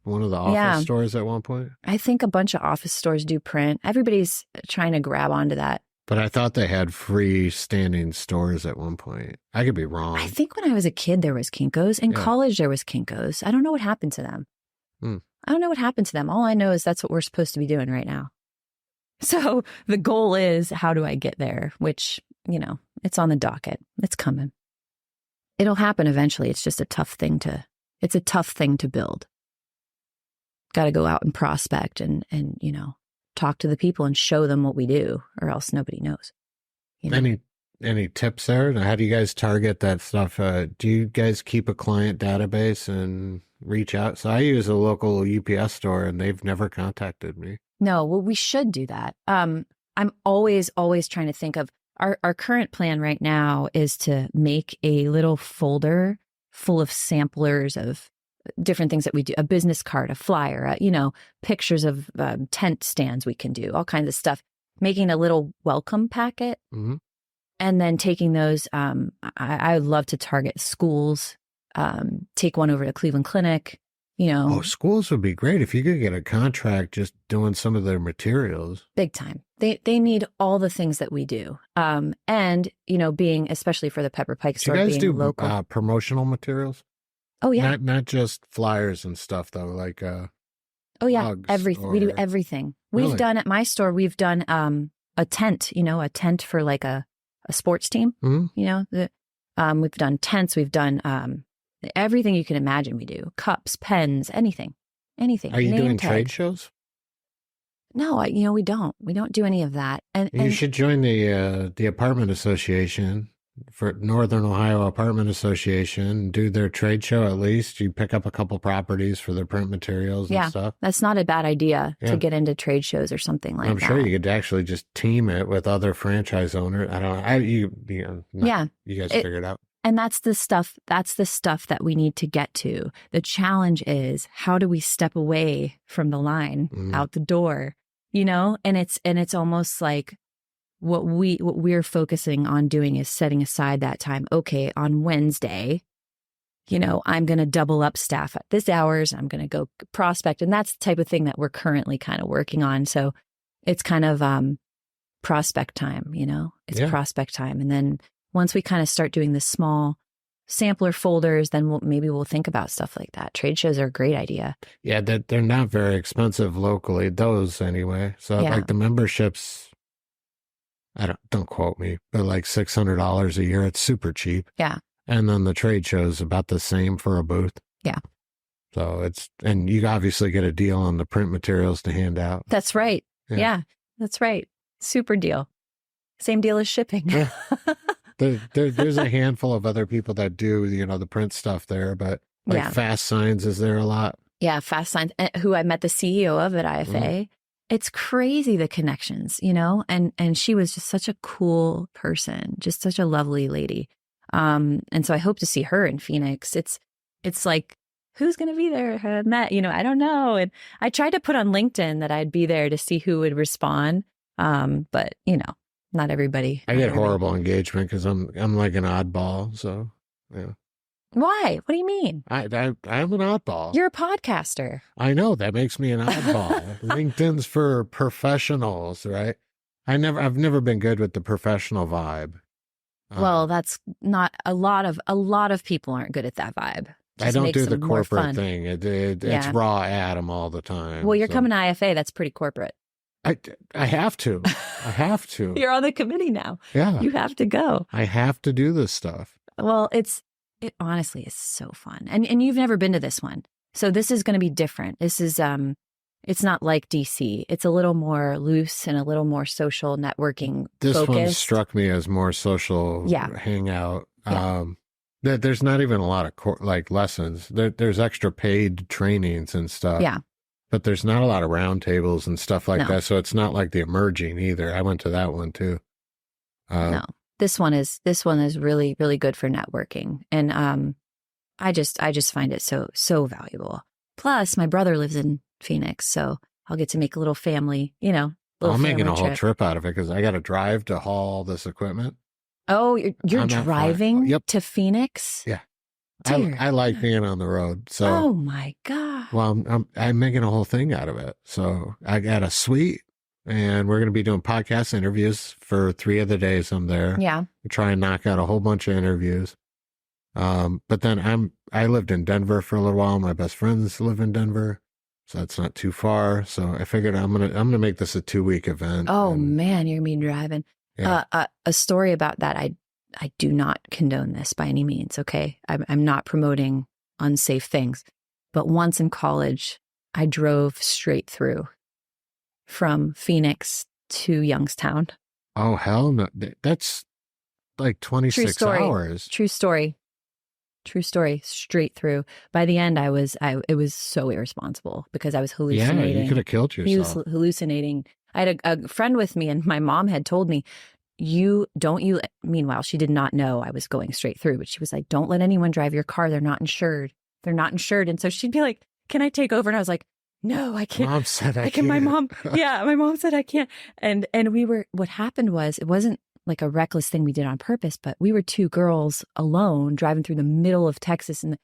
one of the office stores at one point. I think a bunch of office stores do print. Everybody's trying to grab onto that. But I thought they had freestanding stores at one point. I could be wrong. I think when I was a kid, there was Kinko's. In college, there was Kinko's. I don't know what happened to them. I don't know what happened to them. All I know is that's what we're supposed to be doing right now. So the goal is, how do I get there? Which, it's on the docket. It's coming. It'll happen eventually. It's just a tough thing to build. Got to go out and prospect and talk to the people and show them what we do, or else nobody knows. Any tips there? How do you guys target that stuff? Do you guys keep a client database and reach out? So I use a local UPS store and they've never contacted me. No, well, we should do that. I'm always trying to think of our current plan right now is to make a little folder full of samplers of different things that we do, a business card, a flyer, pictures of tent stands we can do, all kinds of stuff, making a little welcome packet. Mm-hmm. And then taking those, I would love to target schools, take one over to Cleveland Clinic, Oh, schools would be great if you could get a contract just doing some of their materials. Big time. They need all the things that we do. And, being, especially for the Pepper Pike store, you guys being do local. Promotional materials? Oh, yeah. Not just flyers and stuff, though, like oh, yeah. Everything. We do everything. Really? We've done, at my store, we've done a tent, a tent for like a sports team. Mm-hmm. We've done tents. We've done everything you can imagine we do. Cups, pens, anything. Are you doing trade shows? No, we don't. We don't do any of that. And you should join the apartment association, for Northern Ohio Apartment Association, do their trade show at least. You pick up a couple properties for their print materials and stuff. That's not a bad idea to get into trade shows or something like that. I'm sure you could actually just team it with other franchise owners. I don't know. You guys figure it out. And that's the stuff that we need to get to. The challenge is, how do we step away from the line out the door? And it's almost like what we're focusing on doing is setting aside that time. Okay, on Wednesday, I'm going to double up staff at this hours. I'm going to go prospect. And that's the type of thing that we're currently kind of working on. So it's kind of prospect time, it's prospect time. And then once we kind of start doing the small sampler folders, then we'll think about stuff like that. Trade shows are a great idea. Yeah, they're not very expensive locally, those anyway. So like the memberships, don't quote me, but like $600 a year, it's super cheap. Yeah. And then the trade show's about the same for a booth. Yeah. So and you obviously get a deal on the print materials to hand out. That's right. Yeah, that's right. Super deal. Same deal as shipping. Yeah. There's a handful of other people that do, the print stuff there, but Fast Signs is there a lot. Yeah, Fast Signs, who I met the CEO of at IFA. Mm-hmm. It's crazy, the connections, and she was just such a cool person, just such a lovely lady. And so I hope to see her in Phoenix. It's like, who's going to be there? I met, I don't know. And I tried to put on LinkedIn that I'd be there to see who would respond. But not everybody. I get horrible engagement because I'm like an oddball. So, yeah. Why? What do you mean? I'm an oddball. You're a podcaster. I know, that makes me an oddball. LinkedIn's for professionals, right? I've never been good with the professional vibe. Well, that's not a lot of people aren't good at that vibe. I don't do the corporate thing. It's raw Adam all the time. Well, you're coming to IFA. That's pretty corporate. I have to. I have to. You're on the committee now. Yeah. You have to go. I have to do this stuff. Well, it honestly is so fun. And you've never been to this one. So this is going to be different. This is It's not like DC. It's a little more loose and a little more social networking This one focused. struck me as more social hangout. Yeah. There's not even a lot of lessons. There's extra paid trainings and stuff. Yeah. But there's not a lot of roundtables and stuff like No. that. So it's not like the emerging either. I went to that one too. No. This one is really, really good for networking. And I just find it so valuable. Plus, my brother lives in Phoenix, so I'll get to make a little family, I'm making a whole trip out of it because I got to drive to haul this equipment. Oh, you're driving to Phoenix? Yeah. Dear. I like being on the road. So, oh my God. Well, I'm making a whole thing out of it. So I got a suite, and we're going to be doing podcast interviews for 3 of the days I'm there. Yeah. Try and knock out a whole bunch of interviews. But then I lived in Denver for a little while. My best friends live in Denver, so that's not too far. So I figured I'm gonna make this a 2-week event. Oh man, you're gonna be driving. Yeah. A story about that. I do not condone this by any means. Okay, I'm not promoting unsafe things, but once in college, I drove straight through from Phoenix to Youngstown. Oh hell no! That's like 26 hours. True story. Straight through. By the end, it was so irresponsible because I was hallucinating. Yeah, you could have killed yourself. He was hallucinating. I had a friend with me, and my mom had told me, meanwhile, she did not know I was going straight through, but she was like, don't let anyone drive your car. They're not insured. And so she'd be like, can I take over? And I was like, no, I can't. Mom said I can't. My mom said I can't. And what happened was, it wasn't like a reckless thing we did on purpose, but we were 2 girls alone driving through the middle of Texas, and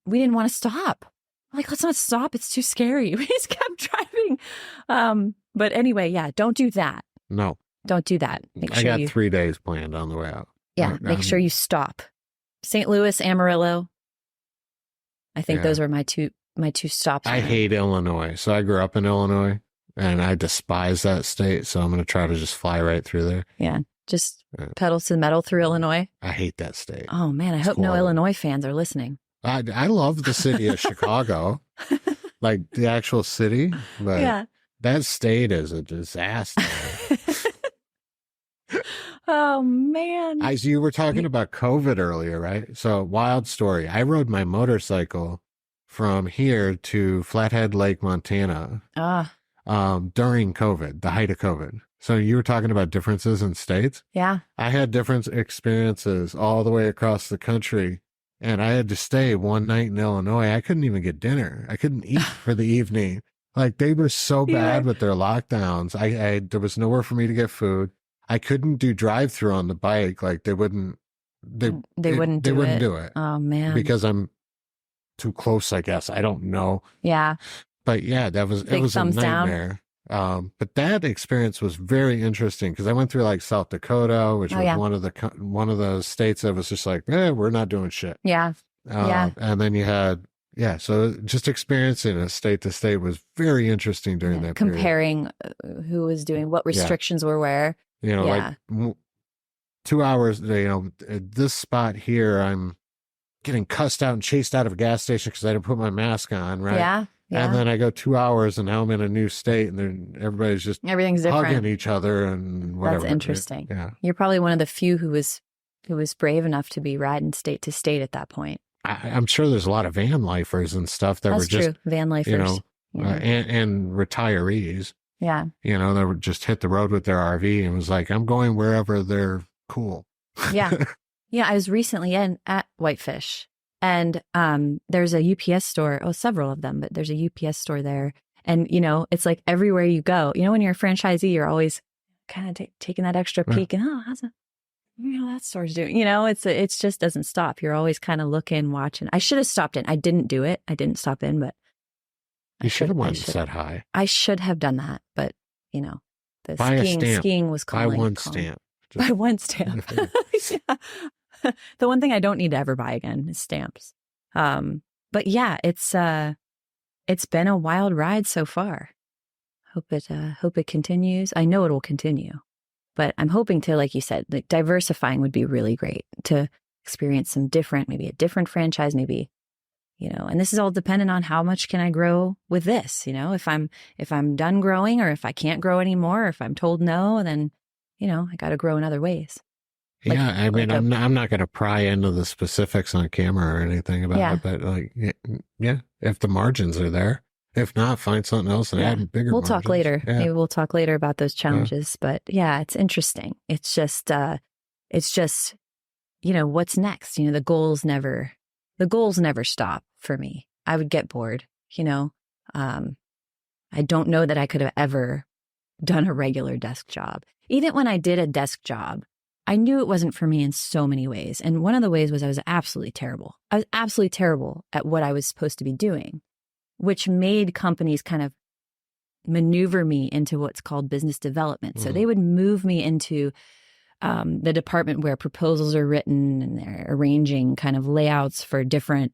we didn't want to stop. Like, let's not stop. It's too scary. We just kept driving. But anyway, yeah, don't do that. No. Don't do that. I got 3 days planned on the way out. Yeah, make sure you stop. St. Louis, Amarillo. I think those are my two stops. I hate Illinois. So I grew up in Illinois, and I despise that state. So I'm going to try to just fly right through there. Yeah, just pedal to the metal through Illinois. I hate that state. Oh, man, I hope no Illinois fans are listening. I love the city of Chicago, like the actual city, but that state is a disaster. Oh, man. You were talking about COVID earlier, right? So, wild story. I rode my motorcycle from here to Flathead Lake, Montana, during COVID, the height of COVID. So you were talking about differences in states? Yeah. I had different experiences all the way across the country, and I had to stay one night in Illinois. I couldn't even get dinner. I couldn't eat for the evening. Like, they were so bad with their lockdowns. There was nowhere for me to get food. I couldn't do drive-through on the bike. Like, they wouldn't do it. Oh, man. Because I'm too close, I guess. I don't know. Yeah. But yeah, it was a nightmare. But that experience was very interesting because I went through like South Dakota, which was one of the states that was just like, we're not doing shit. Yeah. And then you had, so just experiencing a state to state was very interesting during that period. Comparing who was doing what restrictions were where. Like 2 hours, at this spot here, I'm getting cussed out and chased out of a gas station because I didn't put my mask on, right? Yeah. And then I go 2 hours and now I'm in a new state and then everybody's just everything's different. Hugging each other and whatever. That's interesting. Yeah. You're probably one of the few who was brave enough to be riding state to state at that point. I'm sure there's a lot of van lifers and stuff that were just van lifers, and retirees. Yeah. They would just hit the road with their RV and was like, I'm going wherever they're cool. Yeah. Yeah. I was recently at Whitefish. And there's a UPS store, several of them, but there's a UPS store there. And, it's like everywhere you go, when you're a franchisee, you're always kind of taking that extra peek and, how's it, that store's doing, it's just doesn't stop. You're always kind of looking, watching. I should have stopped in. I didn't do it. I didn't stop in, but. You should have went and said hi. I should have done that. But, the skiing was calling. Buy one stamp. Buy one stamp. Yeah. The one thing I don't need to ever buy again is stamps. But yeah, it's been a wild ride so far. Hope it continues. I know it will continue, but I'm hoping to, like you said, like diversifying would be really great to experience some different, maybe a different franchise, maybe And this is all dependent on how much can I grow with this, if I'm done growing, or if I can't grow anymore, or if I'm told no, then, I got to grow in other ways. I'm not going to pry into the specifics on camera or anything about it, but if the margins are there, if not, find something else and add bigger We'll margins. talk later. Yeah. Maybe we'll talk later about those challenges, but it's interesting. It's just, what's next? The goals never stop for me. I would get bored, I don't know that I could have ever done a regular desk job. Even when I did a desk job, I knew it wasn't for me in so many ways. And one of the ways was I was absolutely terrible. I was absolutely terrible at what I was supposed to be doing, which made companies kind of maneuver me into what's called business development. So they would move me into the department where proposals are written and they're arranging kind of layouts for different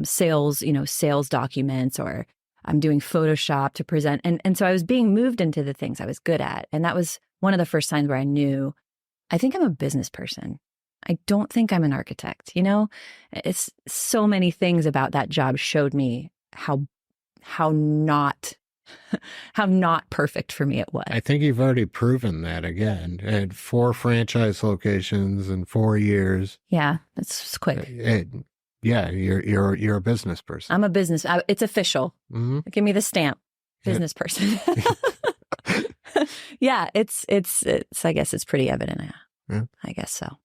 sales, sales documents, or I'm doing Photoshop to present. And so I was being moved into the things I was good at. And that was one of the first times where I knew, I think I'm a business person. I don't think I'm an architect. It's so many things about that job showed me how not perfect for me it was. I think you've already proven that again. At 4 franchise locations in 4 years. Yeah, that's quick. You're a business person. I'm a business. It's official. Mm-hmm. Give me the stamp. Business person. Yeah, it's. I guess it's pretty evident. Yeah. I guess so.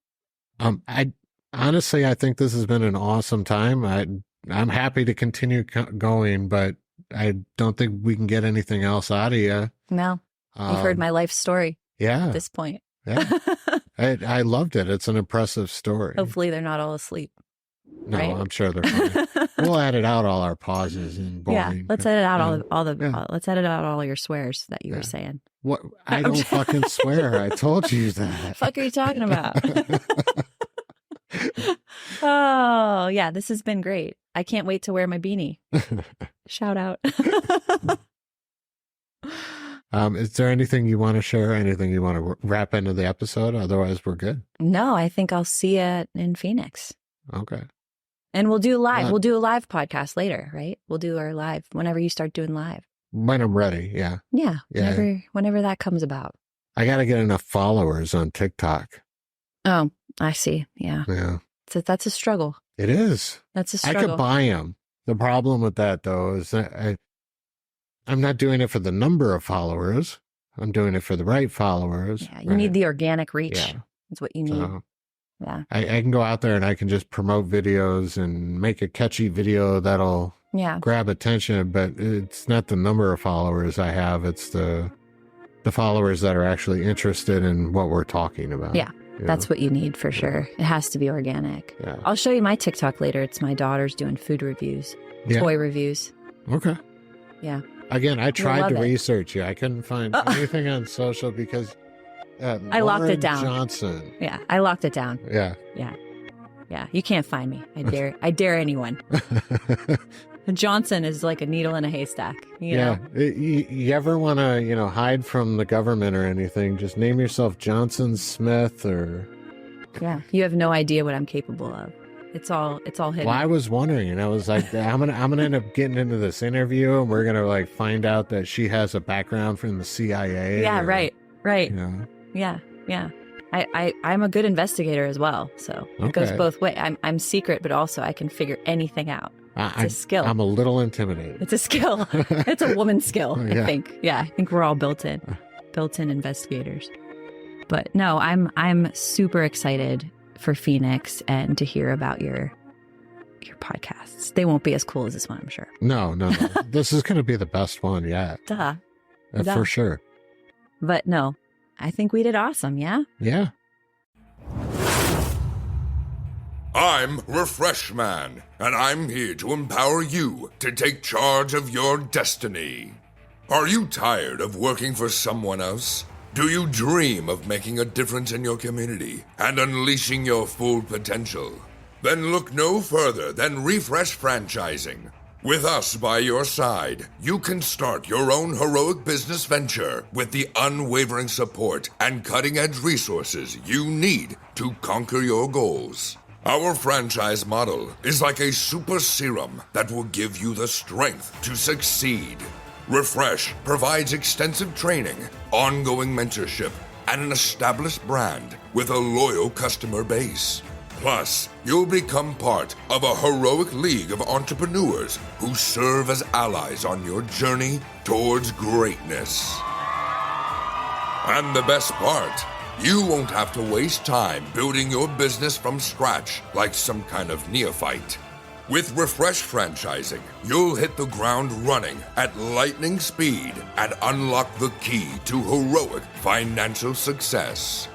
I honestly, I think this has been an awesome time. I'm happy to continue going, but I don't think we can get anything else out of you. No, you've heard my life story. Yeah. At this point. Yeah. I loved it. It's an impressive story. Hopefully they're not all asleep. No, right? I'm sure they're fine. We'll edit out all our pauses and boring. Yeah, let's edit out let's edit out all your swears that you were saying. What? I don't fucking swear. I told you that. Fuck are you talking about? Oh, yeah, this has been great. I can't wait to wear my beanie. Shout out. Is there anything you want to share? Anything you want to wrap into the episode? Otherwise, we're good. No, I think I'll see you in Phoenix. Okay. And we'll do live. We'll do a live podcast later, right? We'll do our live whenever you start doing live. When I'm ready, yeah. Yeah, whenever that comes about. I got to get enough followers on TikTok. Oh, I see. Yeah. Yeah. So that's a struggle. It is. That's a struggle. I could buy them. The problem with that, though, is that I'm not doing it for the number of followers. I'm doing it for the right followers. Yeah, you need the organic reach. Yeah. That's what you need. So, yeah. I can go out there and I can just promote videos and make a catchy video that'll grab attention, but it's not the number of followers I have. It's the followers that are actually interested in what we're talking about. Yeah. That's what you need for sure. It has to be organic. Yeah. I'll show you my TikTok later. It's my daughter's doing food reviews, toy reviews. Okay. Yeah. Again, I tried to research you. I couldn't find anything on social because I locked it down. Johnson. Yeah, I locked it down. Yeah. Yeah. Yeah. You can't find me. I dare anyone. Johnson is like a needle in a haystack. You know? You ever want to, hide from the government or anything? Just name yourself Johnson Smith or. Yeah. You have no idea what I'm capable of. It's all hidden. Well, I was wondering, and I was like, I'm gonna end up getting into this interview, and we're gonna find out that she has a background from the CIA. Yeah. Or, right. Yeah. I'm a good investigator as well, so it goes both ways. I'm secret, but also I can figure anything out. It's a skill. I'm a little intimidated. It's a skill. It's a woman's skill, I think. Yeah, I think we're all built-in investigators. But no, I'm super excited for Phoenix and to hear about your podcasts. They won't be as cool as this one, I'm sure. No. This is going to be the best one yet. Duh. For sure. But no, I think we did awesome, yeah? Yeah. I'm Refresh Man, and I'm here to empower you to take charge of your destiny. Are you tired of working for someone else? Do you dream of making a difference in your community and unleashing your full potential? Then look no further than Refresh Franchising. With us by your side, you can start your own heroic business venture with the unwavering support and cutting-edge resources you need to conquer your goals. Our franchise model is like a super serum that will give you the strength to succeed. Refresh provides extensive training, ongoing mentorship, and an established brand with a loyal customer base. Plus, you'll become part of a heroic league of entrepreneurs who serve as allies on your journey towards greatness. And the best part, you won't have to waste time building your business from scratch like some kind of neophyte. With Refresh Franchising, you'll hit the ground running at lightning speed and unlock the key to heroic financial success.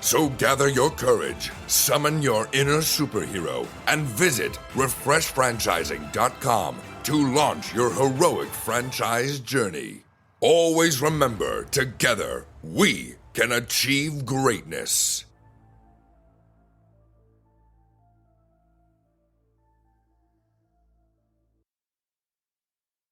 So gather your courage, summon your inner superhero, and visit refreshfranchising.com to launch your heroic franchise journey. Always remember, together, we can achieve greatness.